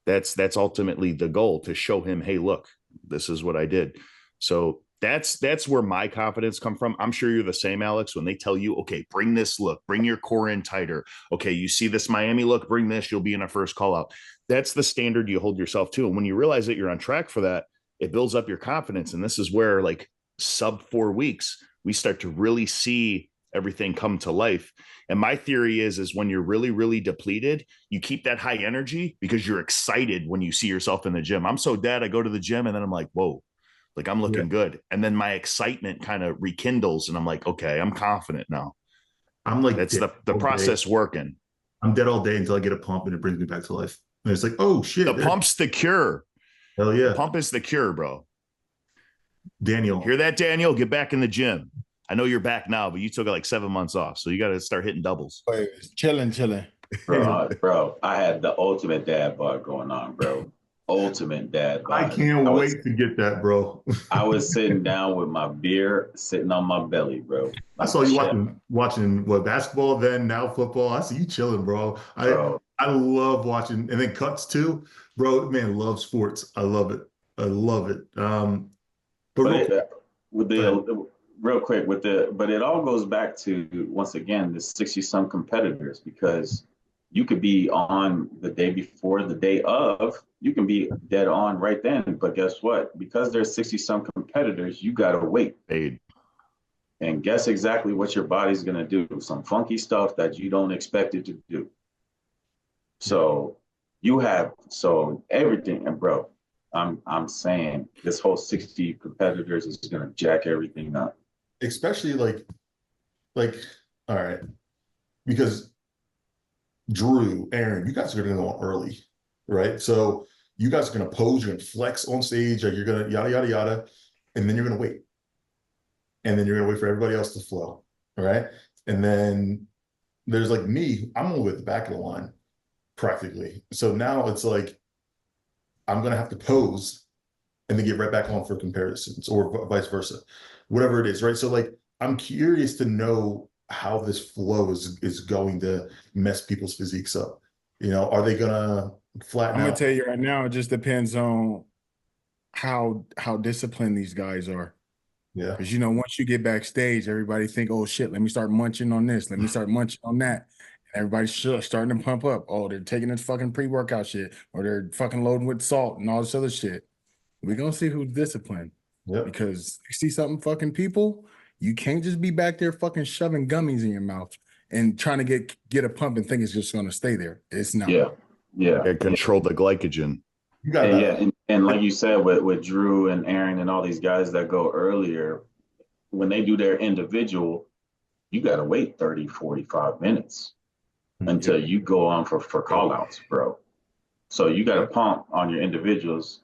That's ultimately the goal, to show him, hey, look, this is what I did. So that's where my confidence come from. I'm sure you're the same, Alex, when they tell you, okay, bring this look, bring your core in tighter. Okay, you see this Miami look, bring this, you'll be in a first call out. That's the standard you hold yourself to. And when you realize that you're on track for that, it builds up your confidence. And this is where, like, sub 4 weeks, we start to really see everything come to life. And my theory is when you're really, really depleted, you keep that high energy because you're excited when you see yourself in the gym. I'm so dead, I go to the gym and then I'm like, whoa, like I'm looking good. And then my excitement kind of rekindles and I'm like, okay, I'm confident now. I'm like, that's the process working. I'm dead all day until I get a pump and it brings me back to life. And it's like, oh shit. The pump's the cure. Hell yeah. The pump is the cure, bro. Daniel. Hear that, Daniel? Get back in the gym. I know you're back now, but you took like 7 months off. So you got to start hitting doubles. Chilling. Bro, I had the ultimate dad bod going on, bro. Ultimate dad bod. I can't wait to get that, bro. I was sitting down with my beer, sitting on my belly, bro. I saw you watching what, basketball then, now football. I see you chilling, bro. I love watching, and then cuts too, bro. Man, love sports. I love it. But it all goes back to, once again, the 60-some competitors, because you could be on the day before, the day of, you can be dead on right then. But guess what? Because there's 60-some competitors, you got to wait. And guess exactly what your body's going to do. Some funky stuff that you don't expect it to do. So everything, and bro, I'm saying this whole 60 competitors is going to jack everything up. Especially like, all right, because Drew, Aaron, you guys are going to go early, right? So you guys are going to pose, you're going to flex on stage, like you're going to yada, yada, yada, and then you're going to wait. And then you're going to wait for everybody else to flow, all right? And then there's like me, I'm only at the back of the line, practically. So now it's like, I'm going to have to pose and then get right back on for comparisons, or vice versa, whatever it is, right? So like, I'm curious to know how this flow is going to mess people's physiques up. You know, are they gonna flatten out? I'm gonna tell you right now, it just depends on how disciplined these guys are. Yeah. Because, you know, once you get backstage, everybody think, oh shit, let me start munching on this, let me start munching on that. Everybody's starting to pump up. Oh, they're taking this fucking pre-workout shit, or they're fucking loading with salt and all this other shit. We're gonna see who's disciplined. Yep. Because 60-something fucking people, you can't just be back there fucking shoving gummies in your mouth and trying to get a pump and think it's just gonna stay there. It's not. Yeah. Control the glycogen. You got that. And like you said, with Drew and Aaron and all these guys that go earlier, when they do their individual, you got to wait 30, 45 minutes until you go on for call outs, bro. So you got to pump on your individuals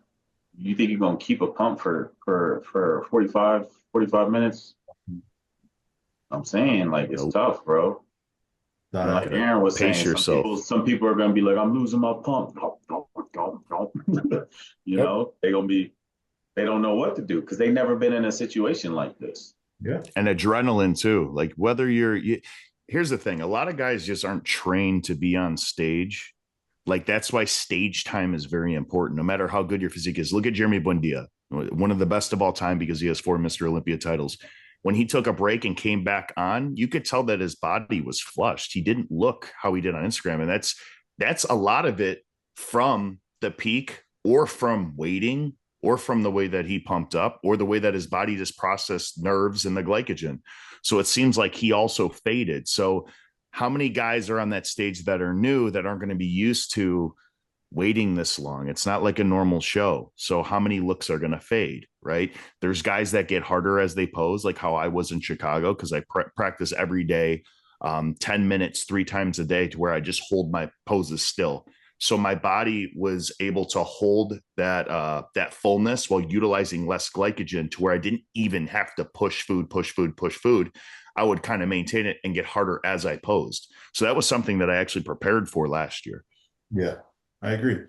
you think you're gonna keep a pump for 45 minutes? I'm saying, like, it's tough, bro. And like Aaron was Pace saying, yourself. some people are gonna be like, I'm losing my pump. Don't. You know, they don't know what to do because they never been in a situation like this. Yeah. And adrenaline too. Like whether here's the thing. A lot of guys just aren't trained to be on stage. Like that's why stage time is very important, no matter how good your physique is. Look at Jeremy Buendia, one of the best of all time because he has 4 Mr. Olympia titles. When he took a break and came back on, you could tell that his body was flushed. He didn't look how he did on Instagram. And that's a lot of it from the peak or from waiting or from the way that he pumped up or the way that his body just processed nerves and the glycogen. So it seems like he also faded. So how many guys are on that stage that are new that aren't going to be used to waiting this long? It's not like a normal show. So how many looks are going to fade, right? There's guys that get harder as they pose, like how I was in Chicago, because I practice every day, 10 minutes, 3 times a day, to where I just hold my poses still. So my body was able to hold that fullness while utilizing less glycogen, to where I didn't even have to push food. I would kind of maintain it and get harder as I posed. So that was something that I actually prepared for last year. Yeah, I agree.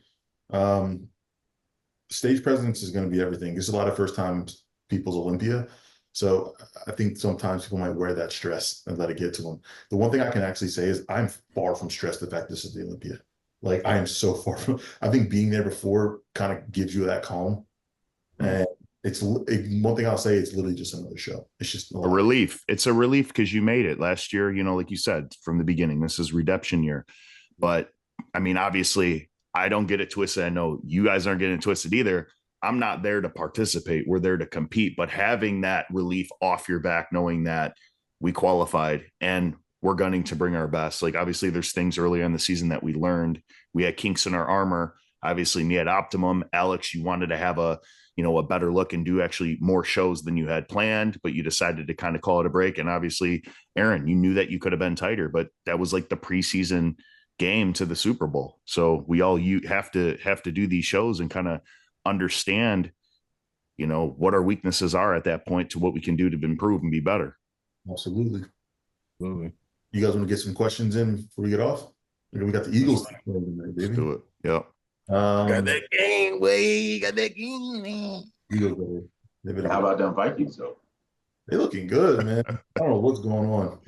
Stage presence is going to be everything. It's a lot of first time people's Olympia. So I think sometimes people might wear that stress and let it get to them. The one thing I can actually say is I'm far from stressed the fact this is the Olympia. Like I am so far from, I think being there before kind of gives you that calm. And one thing I'll say, it's literally just another show. It's just a relief. It's a relief because you made it last year. You know, like you said from the beginning, this is redemption year. But I mean, obviously, I don't get it twisted. I know you guys aren't getting it twisted either. I'm not there to participate. We're there to compete. But having that relief off your back, knowing that we qualified and we're gunning to bring our best. Like obviously, there's things earlier in the season that we learned. We had kinks in our armor. Obviously, me at Optimum. Alex, you wanted to have a better look and do actually more shows than you had planned, but you decided to kind of call it a break. And obviously, Aaron, you knew that you could have been tighter, but that was like the preseason game to the Super Bowl. So you have to do these shows and kind of understand, what our weaknesses are at that point to what we can do to improve and be better. Absolutely. You guys want to get some questions in before we get off? We got the Eagles. Let's do it. Yep. Got that game way. Got that game. Eagles, how about them Vikings though? They're looking good, man. I don't know what's going on.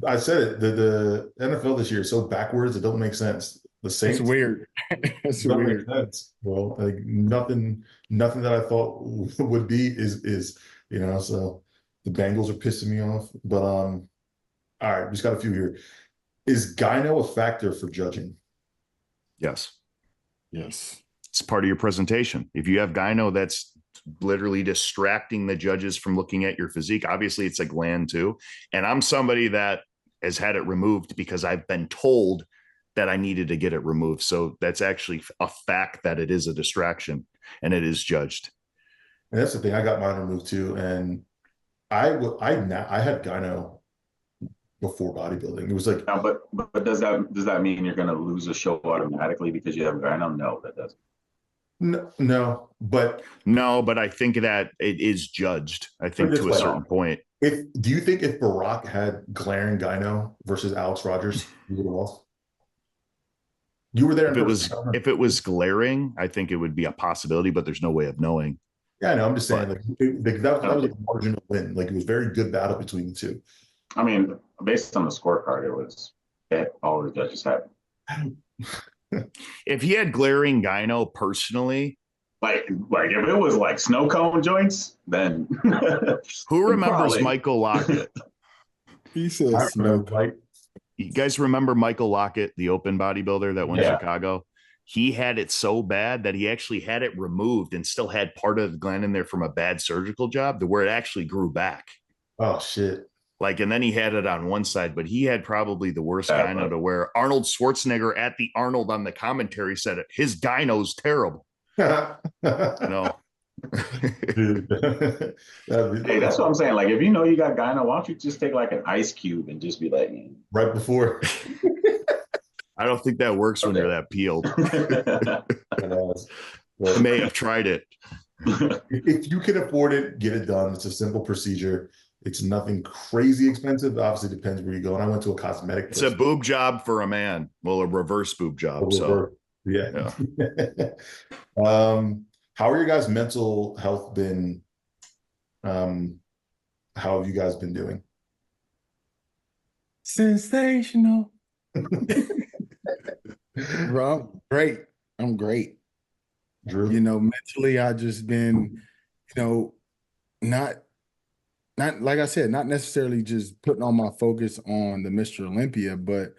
I said it. The NFL this year is so backwards. It don't make sense. The Saints. It's weird. It's weird. Make sense. Well, like nothing that I thought would be is So the Bengals are pissing me off. But all right, we just got a few here. Is gyno a factor for judging? Yes. Yes. It's part of your presentation. If you have gyno, that's literally distracting the judges from looking at your physique. Obviously, it's a gland too. And I'm somebody that has had it removed because I've been told that I needed to get it removed. So that's actually a fact that it is a distraction and it is judged. And that's the thing. I got mine removed too. And I had gyno before bodybuilding. It was like, but does that mean you're going to lose a show automatically because you have gyno? No, that doesn't. No, but I think that it is judged. I think to a certain point. Do you think if Barack had glaring gyno versus Alex Rodgers, he would have lost? You were there. If it was glaring, I think it would be a possibility, but there's no way of knowing. Yeah, I know. I'm just saying, that was a marginal win. Like it was very good battle between the two. I mean, based on the scorecard, it was all the judges had. If he had glaring gyno personally, like if it was like snow cone joints, then who remembers Michael Lockett? He says snow cone. You guys remember Michael Lockett, the open bodybuilder that won Chicago? He had it so bad that he actually had it removed and still had part of the gland in there from a bad surgical job to where it actually grew back. Oh, shit. And then he had it on one side, but he had probably the worst gyno to where Arnold Schwarzenegger at the Arnold on the commentary said it. His gyno's terrible. Hey, that's what I'm saying. Like, if you know you got gyno, why don't you just take like an ice cube and just be like, right before. I don't think that works when you're that peeled. Well, I may have tried it. if you can afford it, get it done. It's a simple procedure. It's nothing crazy expensive. Obviously, depends where you go. And I went to a cosmetic It's place. a boob job for a man. Well, a reverse boob job. Yeah. Yeah. How are your guys' mental health been? How have you guys been doing? Sensational. Bro, great. I'm great. Drew? Mentally, I just been, not like I said, not necessarily just putting all my focus on the Mr. Olympia, but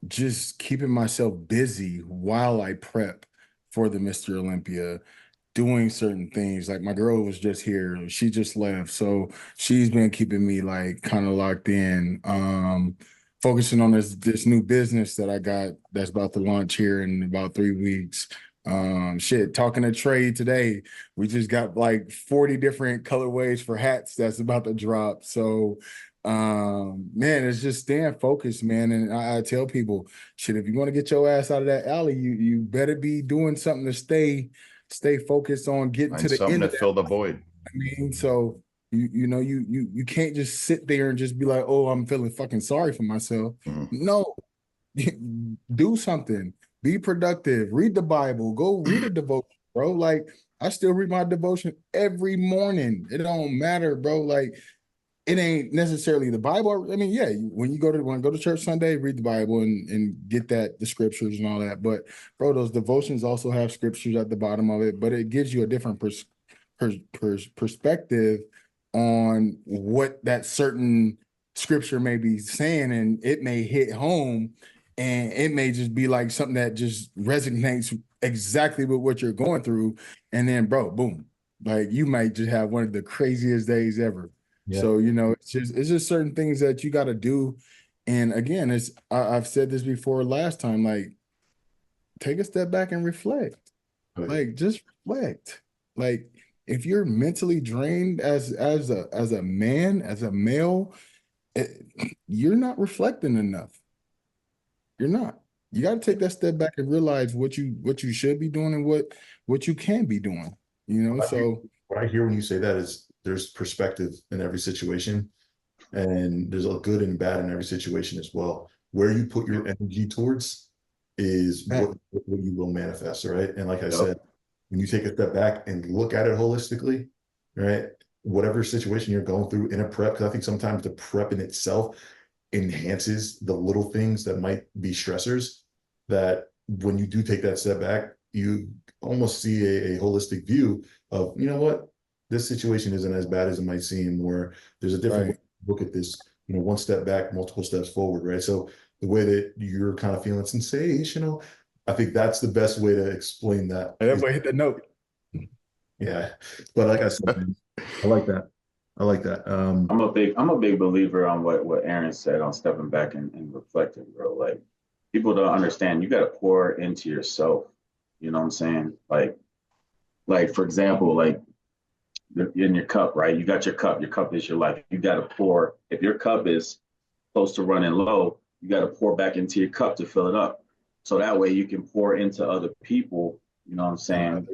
just keeping myself busy while I prep for the Mr. Olympia, doing certain things. Like my girl was just here, she just left, so she's been keeping me like kind of locked in. Focusing on this new business that I got that's about to launch here in about 3 weeks. Talking to Trey today, we just got like 40 different colorways for hats that's about to drop. So man, it's just staying focused, man. And I tell people, shit, if you want to get your ass out of that alley, you better be doing something to stay focused on getting Find to the something end to of that. fill the void. I mean, so you can't just sit there and just be like, oh, I'm feeling fucking sorry for myself. No, do something, be productive, read the Bible, go read a devotion, bro. Like I still read my devotion every morning. It don't matter, bro. Like it ain't necessarily the Bible. I mean, yeah, when you go to church Sunday, read the Bible and get the scriptures and all that. But bro, those devotions also have scriptures at the bottom of it, but it gives you a different perspective on what that certain scripture may be saying, and it may hit home, and it may just be like something that just resonates exactly with what you're going through, and then bro, boom, like you might just have one of the craziest days ever. Yeah. So it's just certain things that you got to do, and again, I've said this before last time, like take a step back and reflect. Like just reflect. Like if you're mentally drained as a man, as a male, you're not reflecting enough. You're not. You got to take that step back and realize what you should be doing and what you can be doing. So what I hear when you say that is there's perspective in every situation, and there's a good and bad in every situation as well. Where you put your energy towards is what you will manifest, right? And like I said, when you take a step back and look at it holistically, right? Whatever situation you're going through in a prep, because I think sometimes the prep in itself enhances the little things that might be stressors, that when you do take that step back, you almost see a holistic view of, you know what, this situation isn't as bad as it might seem, or there's a different way to look at this, one step back, multiple steps forward, right? So the way that you're kind of feeling sensational, I think that's the best way to explain that. Everybody hit the note. Yeah. But like I said, man, I like that. I'm a big believer on what Aaron said on stepping back and reflecting, bro. Like people don't understand, you got to pour into yourself. You know what I'm saying? Like for example, like in your cup, right? You got your cup is your life. You got to pour. If your cup is close to running low, you got to pour back into your cup to fill it up. So that way you can pour into other people, you know what I'm saying?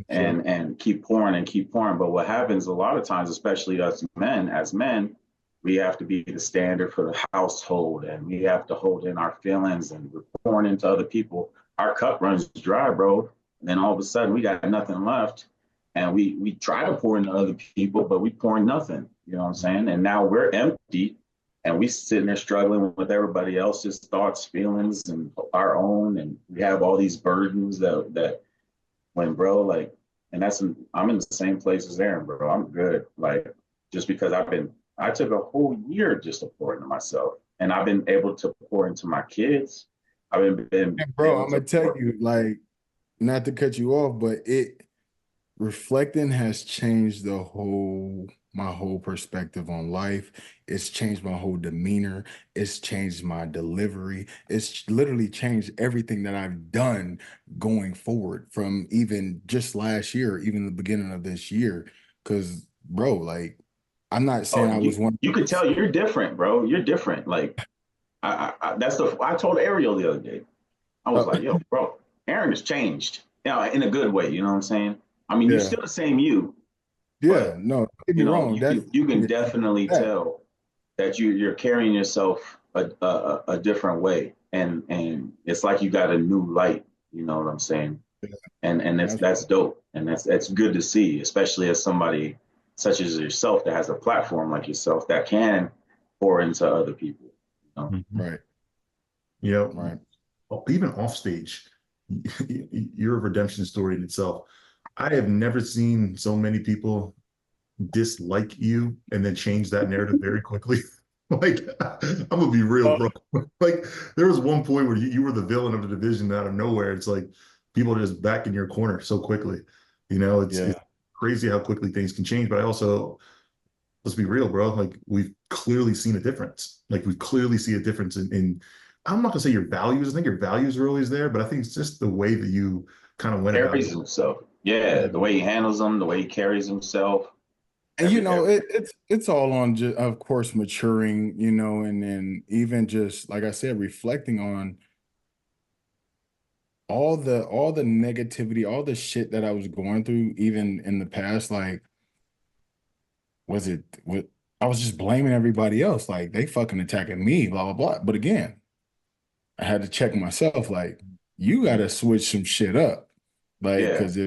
And keep pouring and keep pouring. But what happens a lot of times, especially as men, we have to be the standard for the household, and we have to hold in our feelings, and we're pouring into other people. Our cup runs dry, bro. And then all of a sudden we got nothing left. And we try to pour into other people, but we pouring nothing, you know what I'm saying? And now we're empty, and we sitting there struggling with everybody else's thoughts, feelings, and our own. And we have all these burdens that when, bro, like, and I'm in the same place as Aaron, bro. I'm good. Like, just because I took a whole year just to pour into myself, and I've been able to pour into my kids. Bro, I'm gonna tell you, like, not to cut you off, but reflecting has changed my whole perspective on life. It's changed my whole demeanor. It's changed my delivery. It's literally changed everything that I've done going forward from even just last year, even the beginning of this year. Because, bro, like, I'm not saying I was one. You could tell you're different, bro. You're different. Like, I told Ariel the other day. I was like, yo, bro, Aaron has changed. Yeah, in a good way. You know what I'm saying? I mean, you're Yeah. still the same you, Yeah. but No, don't get me you know, wrong. That's you can yeah, definitely that. tell that you're carrying yourself a different way, and it's like you got a new light. You know what I'm saying? And that's Absolutely. dope, and that's good to see, especially as somebody such as yourself that has a platform like yourself that can pour into other people. You know? Mhm. Right. You Right. know, even off stage, you're a redemption story in itself. I have never seen so many people dislike you and then change that narrative very quickly. Like, I'm gonna be real, Oh, bro. Like, there was one point where you were the villain of the division out of nowhere. It's like people are just back in your corner so quickly. You know, it's yeah. crazy how quickly things can change. But I also, let's be real, bro. Like, we've clearly seen a difference. Like, we clearly see a difference in I'm not gonna say your values. I think your values are always there, but I think it's just the way that you kind of went about Carries it. himself. Yeah, Yeah. the way he handles them, the way he carries himself, And everything. it's all on just, of course, maturing, and then even just like I said, reflecting on all the negativity, all the shit that I was going through, even in the past. Like, was it what I was just blaming everybody else, like they fucking attacking me, blah blah blah. But again, I had to check myself, like, you got to switch some shit up, like, Yeah, because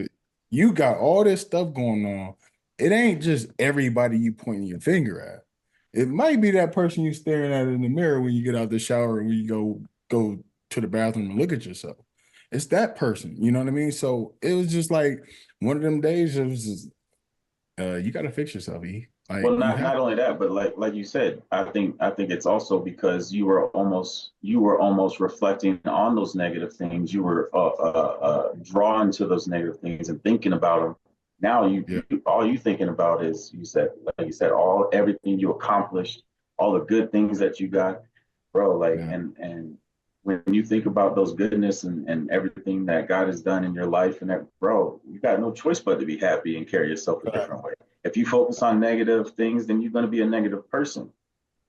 you got all this stuff going on, it ain't just everybody you pointing your finger at. It might be that person you staring at in the mirror when you get out the shower and when you go to the bathroom and look at yourself. It's that person, you know what I mean? So it was just like one of them days. It was just, you got to fix yourself, E. Like well, you not have. not only that, but like you said, I think it's also because you were almost reflecting on those negative things. You were drawn to those negative things and thinking about them. Now Yeah, you all you thinking about is like you said all everything you accomplished, all the good things that you got, bro. Like yeah, and when you think about those goodness and everything that God has done in your life and that, bro, you got no choice but to be happy and carry yourself a different way. If you focus on negative things, then you're going to be a negative person.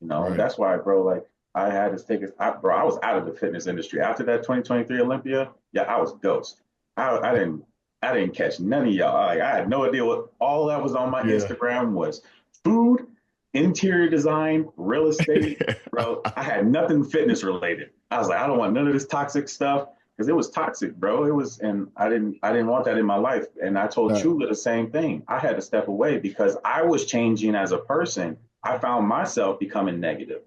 You know, right. that's why, bro, like I had to take it, bro, I was out of the fitness industry. After that 2023 Olympia, yeah, I was ghost. I didn't catch none of y'all. Like, I had no idea what all that was on my Yeah. Instagram was food, interior design, real estate. Bro, I had nothing fitness related. I was like, I don't want none of this toxic stuff because it was toxic, bro. It was, and I didn't want that in my life. And I told Right. Chula the same thing. I had to step away because I was changing as a person. I found myself becoming negative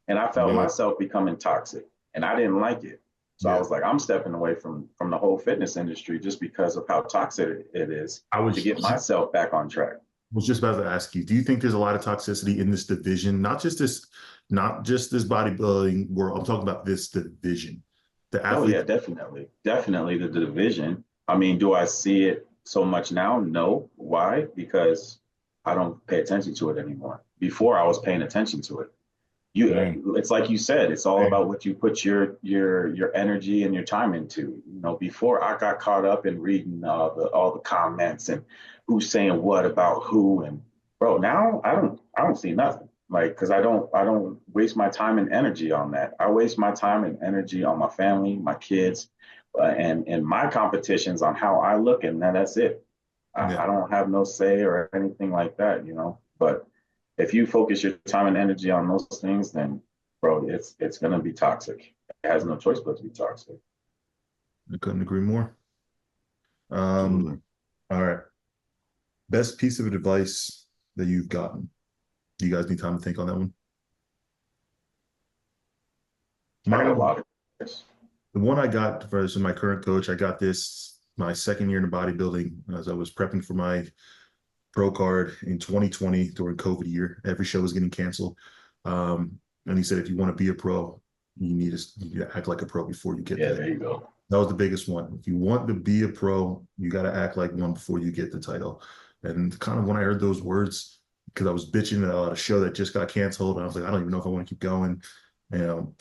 and I felt Yeah. myself becoming toxic and I didn't like it. So I Yeah. was like, I'm stepping away from the whole fitness industry just because of how toxic it is I to get myself back on track. was just about to ask you, do you think there's a lot of toxicity in this division? Not just this bodybuilding world. I'm talking about this division. The Oh yeah, athletes, definitely. Definitely the division. I mean, do I see it so much now? No. Why? Because I don't pay attention to it anymore. Before I was paying attention to it. Same. It's like you said, it's all Same. about what you put your energy and your time into. You know, before I got caught up in reading all the comments and who's saying what about who, and bro, now I don't see nothing. Like, because I don't waste my time and energy on that. I waste my time and energy on my family, my kids, and my competitions on how I look, and then that's it. I yeah, don't have no say or anything like that, you know. But if you focus your time and energy on those things, then bro, it's gonna be toxic. It has no choice but to be toxic. I couldn't agree more. Um, Absolutely. all right. Best piece of advice that you've gotten. Do you guys need time to think on that one? I got a Mine, lot of this. the one I got from my current coach, I got this my second year in bodybuilding as I was prepping for my pro card in 2020 during COVID year. Every show was getting canceled. And he said, if you want to be a pro, you need to act like a pro before you get Yeah, there. there you go. That was the biggest one. If you want to be a pro, you got to act like one before you get the title. And kind of when I heard those words, because I was bitching about a show that just got canceled, and I was like, I don't even know if I want to keep going. You know,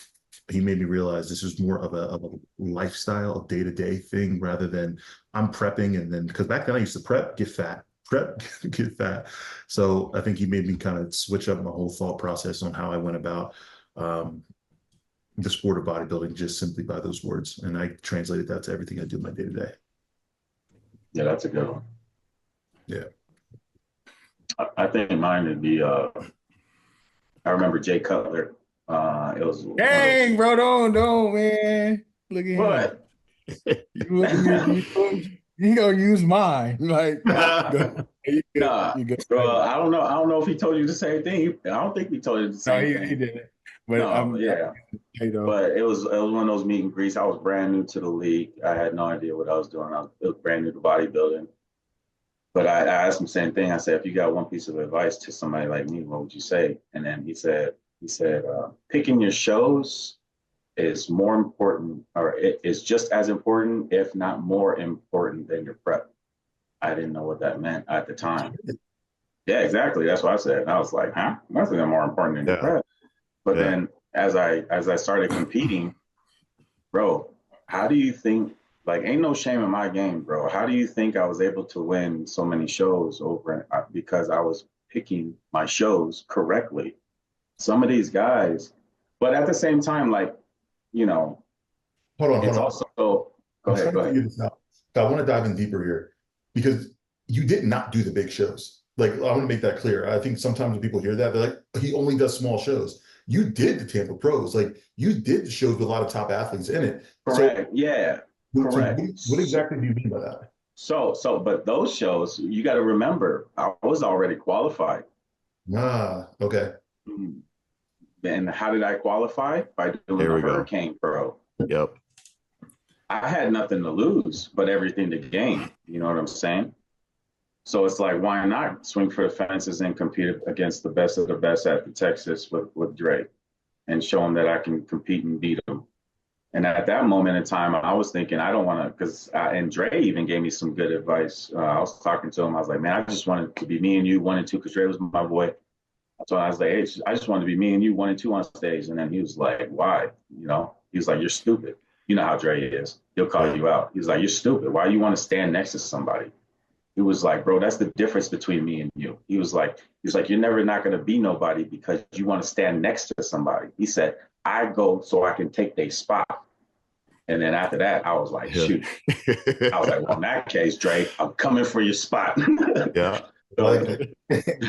he made me realize this is more of a lifestyle, day to day thing rather than I'm prepping and then because back then I used to prep, get fat. So I think he made me kind of switch up my whole thought process on how I went about um, the sport of bodybuilding just simply by those words. And I translated that to everything I do in my day to day. Yeah, that's a good one. Yeah. I think mine would be I remember Jay Cutler. It was Dang, bro, don't, man. Look at him. what? You gonna use mine. Like, you good. Nah, You good. bro. I don't know. I don't know if he told you the same thing. I don't think he told you the No, same he thing. didn't. But No, yeah. hey, though. But it was one of those meet and greets. I was brand new to the league. I had no idea what I was doing. It was brand new to bodybuilding. But I asked him the same thing. I said, if you got one piece of advice to somebody like me, what would you say? And then he said, picking your shows is more important, or it is just as important, if not more important than your prep. I didn't know what that meant at the time. Yeah, exactly. That's what I said. And I was like, huh? Nothing more important than your prep. But then as I started competing, bro, how do you think, like, ain't no shame in my game, bro. How do you think I was able to win so many shows because I was picking my shows correctly? Some of these guys, but at the same time, like, you know, Hold on. also, go ahead. Figure this out. I want to dive in deeper here because you did not do the big shows. Like, I want to make that clear. I think sometimes when people hear that, they're like, he only does small shows. You did the Tampa Pros. Like, you did the shows with a lot of top athletes in it. Correct. So, Yeah. Correct. What exactly do you mean by that? But those shows, you got to remember, I was already qualified. Okay. And how did I qualify? By doing the Hurricane Pro. Yep. I had nothing to lose, but everything to gain. You know what I'm saying? So it's like, why not swing for the fences and compete against the best of the best at the Texas with Dre and show them that I can compete and beat them. And at that moment in time, I was thinking, I don't want to, because, and Dre even gave me some good advice. I was talking to him. I was like, man, I just wanted to be me and you, 1 and 2, because Dre was my boy. So I was like, hey, I just wanted to be me and you, 1 and 2 on stage. And then he was like, why? You know, he was like, you're stupid. You know how Dre is. He'll call you out. He was like, you're stupid. Why do you want to stand next to somebody? He was like, bro, that's the difference between me and you. He was like, you're never not going to be nobody because you want to stand next to somebody. He said, I go so I can take their spot. And then after that, I was like, shoot. I was like, well, in that case, Dre, I'm coming for your spot. Yeah. Like,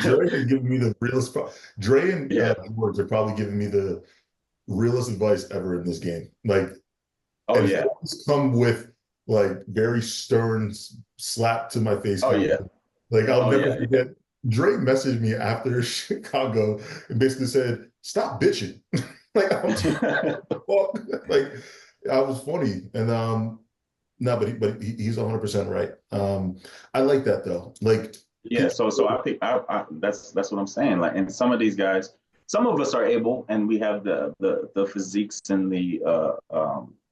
Dre is giving me the realest. Dre and George are probably giving me the realest advice ever in this game. Like, it's come with like very stern slap to my face. Like, I'll never forget. Dre messaged me after Chicago and basically said, "Stop bitching." Like, like, I was funny, and no, but he's 100% right. I like that though. Like, so I think that's what I'm saying. Like, and some of these guys, some of us are able, and we have the physiques and the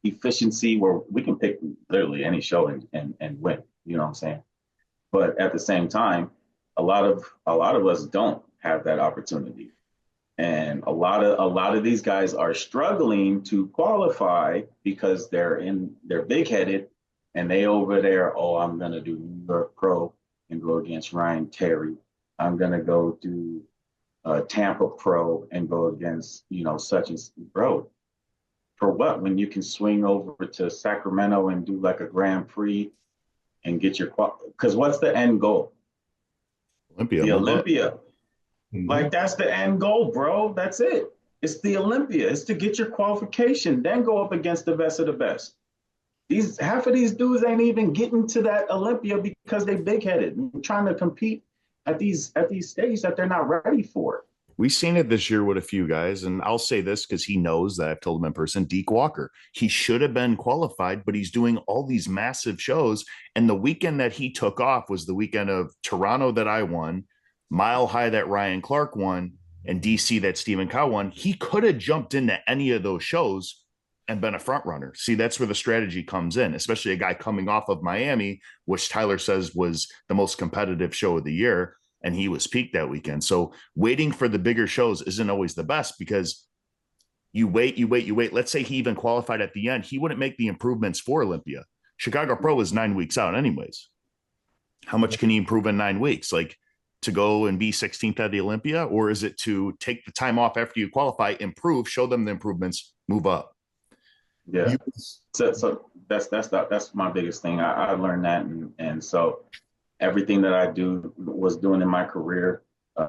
efficiency where we can pick literally any show and win. You know what I'm saying? But at the same time, a lot of us don't have that opportunity. And a lot of these guys are struggling to qualify because they're big headed and they over there, oh, I'm gonna do New York Pro and go against Ryan Terry. I'm gonna go do Tampa Pro and go against, such as, bro. For what? When you can swing over to Sacramento and do like a Grand Prix and get your because what's the end goal? Olympia. The Olympia. Like, that's the end goal, bro. That's it. It's the Olympia. It's to get your qualification, then go up against the best of the best. Half of these dudes ain't even getting to that Olympia because they big-headed and trying to compete at these stages that they're not ready for. We've seen it this year with a few guys, and I'll say this because he knows that I've told him in person, Deke Walker. He should have been qualified, but he's doing all these massive shows. And the weekend that he took off was the weekend of Toronto that I won, Mile High that Ryan Clark won, and DC that Stephen Cow won. He could have jumped into any of those shows and been a front runner. See, that's where the strategy comes in, especially a guy coming off of Miami, which Tyler says was the most competitive show of the year. And he was peaked that weekend. So waiting for the bigger shows isn't always the best because you wait. Let's say he even qualified at the end. He wouldn't make the improvements for Olympia. Chicago Pro is 9 weeks out anyways. How much can he improve in 9 weeks? Like, to go and be 16th at the Olympia? Or is it to take the time off after you qualify, improve, show them the improvements, move up? Yeah. So that's my biggest thing. I learned that, and so everything that I was doing in my career,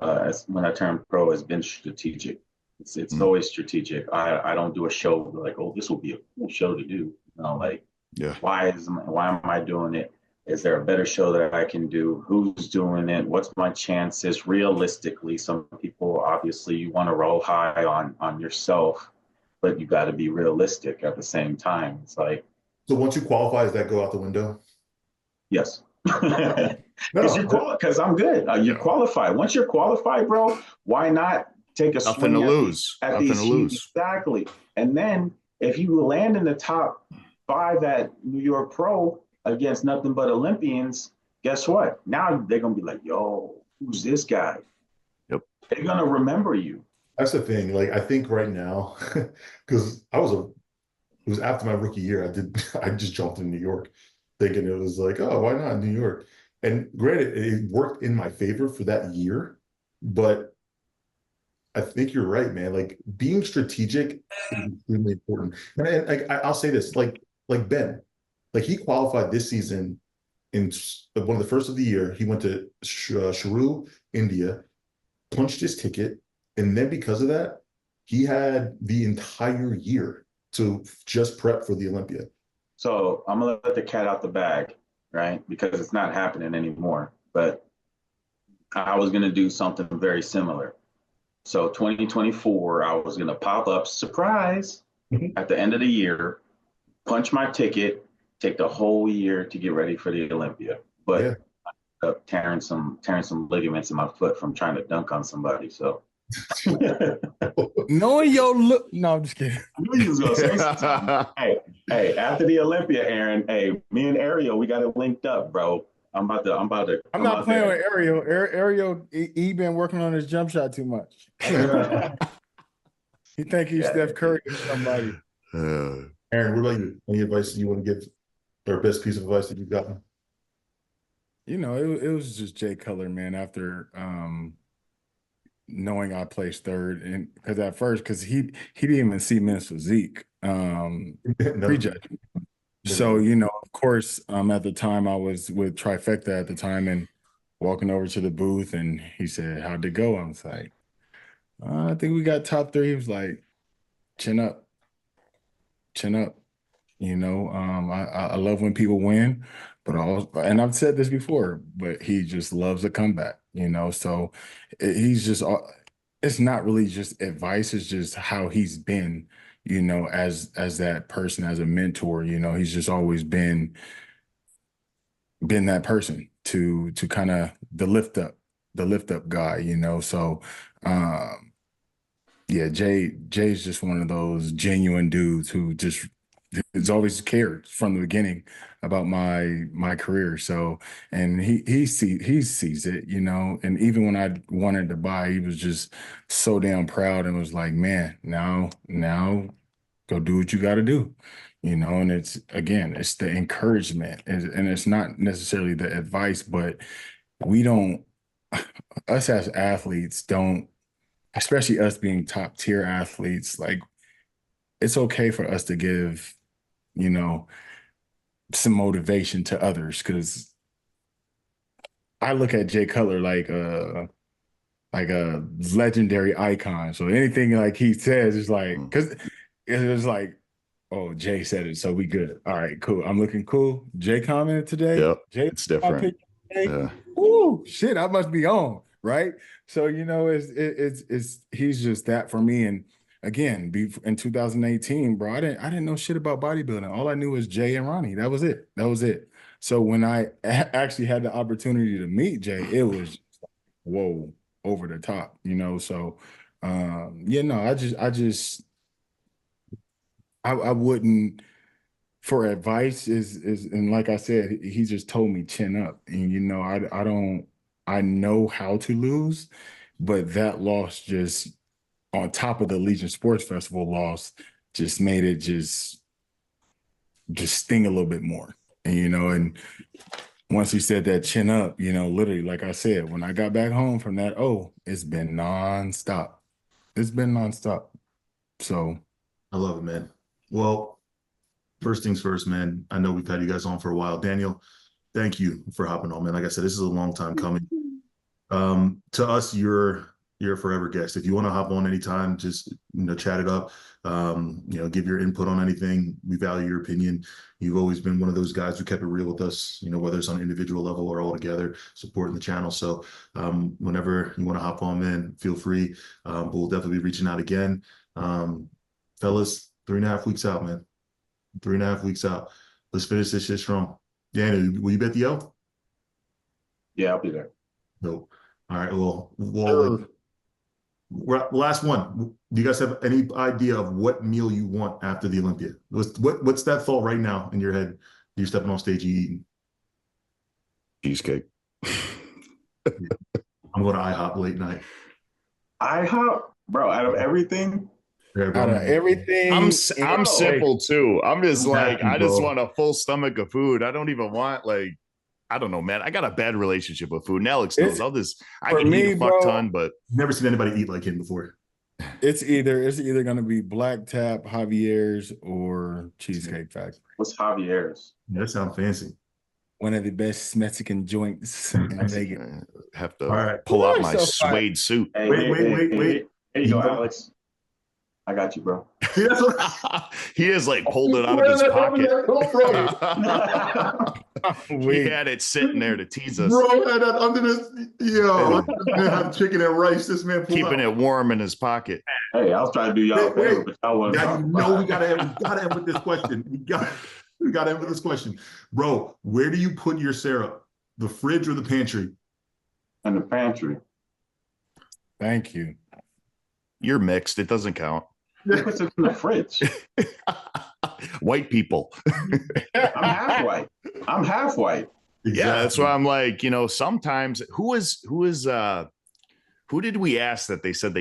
as when I turned pro, has been strategic. It's always strategic. I don't do a show like, oh, this will be a cool show to do. Like, Yeah. why am I doing it? Is there a better show that I can do? Who's doing it? What's my chances? Realistically, some people, obviously, you want to roll high on yourself, but you got to be realistic at the same time. It's like, So once you qualify, does that go out the window? yes. No. Because I'm good. You're qualified. Once you're qualified, bro, why not take a Nothing swing to at lose. at Nothing these to lose. exactly? And then if you land in the top 5 at New York Pro against nothing but Olympians, guess what? Now they're gonna be like, yo, who's this guy? Yep. They're gonna remember you. That's the thing. Like, I think right now, because it was after my rookie year, I just jumped in New York thinking it was like, oh, why not New York? And granted, it worked in my favor for that year, but I think you're right, man. Like, being strategic is extremely important. And I'll say this, like Ben, like, he qualified this season in one of the first of the year. He went to Shuru, India, punched his ticket, and then because of that, he had the entire year to just prep for the Olympia. So I'm gonna let the cat out the bag, right? Because it's not happening anymore. But I was gonna do something very similar. So 2024, I was gonna pop up, surprise, at the end of the year, punch my ticket, take the whole year to get ready for the Olympia. But Yeah. tearing some ligaments in my foot from trying to dunk on somebody. So Knowing your look, no, I'm just kidding. I knew you was gonna say something. Hey, after the Olympia, Aaron, hey, me and Ariel, we got it linked up, bro. I'm not playing with Ariel. Ariel, he been working on his jump shot too much. He think he's Steph Curry or somebody. Aaron, what about you? Any advice that you want to give, or best piece of advice that you've gotten? You know, it was just Jay Cutler, man, after knowing I placed third. And because he didn't even see men's physique prejudge. So, you know, of course, at the time I was with Trifecta at the time and walking over to the booth and he said, how'd it go? I was like, I think we got top 3. He was like, chin up. You know, I love when people win, but and I've said this before, but he just loves a comeback, you know. So he's just, it's not really just advice, it's just how he's been, you know, as that person, as a mentor. You know, he's just always been that person to kind of the lift up guy, you know. So yeah, Jay's just one of those genuine dudes who just has always cared from the beginning about my career. So, and he sees it, you know. And even when I wanted to buy, he was just so damn proud and was like, man, now go do what you got to do, you know. And it's the encouragement, and it's not necessarily the advice, but us as athletes don't, especially us being top tier athletes, like, it's okay for us to give, you know, some motivation to others, because I look at Jay Cutler like a legendary icon. So anything like he says is like, because it was like, oh, Jay said it, so we good. All right, cool. I'm looking cool. Jay commented today. Yep, Jay, it's different. Yeah. Ooh, shit, I must be on, right? So, you know, it's he's just that for me. And again, in 2018, bro, I didn't know shit about bodybuilding. All I knew was Jay and Ronnie. That was it. So when I actually had the opportunity to meet Jay, it was just like, whoa, over the top, you know. So yeah, no, I wouldn't, for advice is and like I said, he just told me chin up. And you know, I know how to lose, but that loss, just on top of the Legion Sports Festival loss, just made it just sting a little bit more. And you know, and once he said that chin up, you know, literally, like I said, when I got back home from that, it's been nonstop. So I love it, man. Well, First things first, man. I know we've had you guys on for a while. Daniel, thank you for hopping on, man. Like I said, this is a long time coming. To us, you're a forever guest. If you want to hop on anytime, just chat it up. Give your input on anything. We value your opinion. You've always been one of those guys who kept it real with us, whether it's on an individual level or all together, supporting the channel. So whenever you want to hop on, man, feel free. But we'll definitely be reaching out again. Fellas, 3.5 weeks out, man. 3.5 weeks out. Let's finish this shit strong. Daniel, will you bet the L? Yeah, I'll be there. No. All right. Well, last one. Do you guys have any idea of what meal you want after the Olympia? What's that thought right now in your head? You're stepping on stage, you eating Cheesecake. I'm going to IHOP late night. IHOP, bro. Out of everything. Out of everything, I'm simple too. I'm just like, I just bro. want a full stomach of food. I don't even want I don't know, man. I got a bad relationship with food. And Alex knows. I can eat a fuck ton, but never seen anybody eat like him before. It's either gonna be Black Tap, Javier's, or Cheesecake Factory. What's Javier's? Yeah, that sounds fancy. One of the best Mexican joints in Vegas. Have to pull out my suede suit. Hey, wait. Here you go, Alex. I got you, bro. See, that's what He is like pulled it out of his pocket. He had it sitting there to tease us. Bro, under this, have chicken and rice. This man keeping it warm in his pocket. Hey, I was trying to do y'all a favor, but y'all want to. We gotta end with this question. We gotta end with this question, bro. Where do you put your syrup? The fridge or the pantry? In the pantry. Thank you. You're mixed. It doesn't count. Who puts it in the fridge? White people. I'm half white. Exactly. Yeah, that's why I'm like, sometimes who did we ask that they said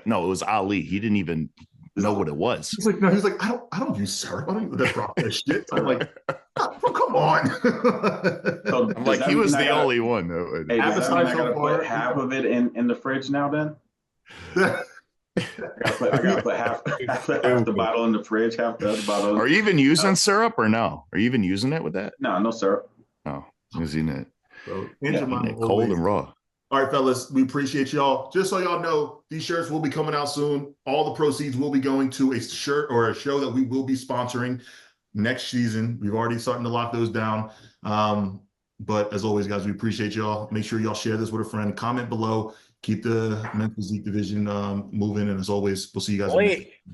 no, it was Ali. He didn't even know what it was. He's like, I don't use syrup. I don't use that processed shit. I'm like, oh, come on. So I'm like, he was the only one. Hey, does that mean I gotta put half of it in the fridge now then? I gotta put half the bottle in the fridge, half the other bottle. Are you even using syrup or no? Are you even using it with that? No syrup. Oh, using it. Bro, cold and raw. All right, fellas, we appreciate y'all. Just so y'all know, these shirts will be coming out soon. All the proceeds will be going to a shirt or a show that we will be sponsoring next season. We've already starting to lock those down. But as always, guys, we appreciate y'all. Make sure y'all share this with a friend. Comment below. Keep the men's physique division moving. And as always, we'll see you guys.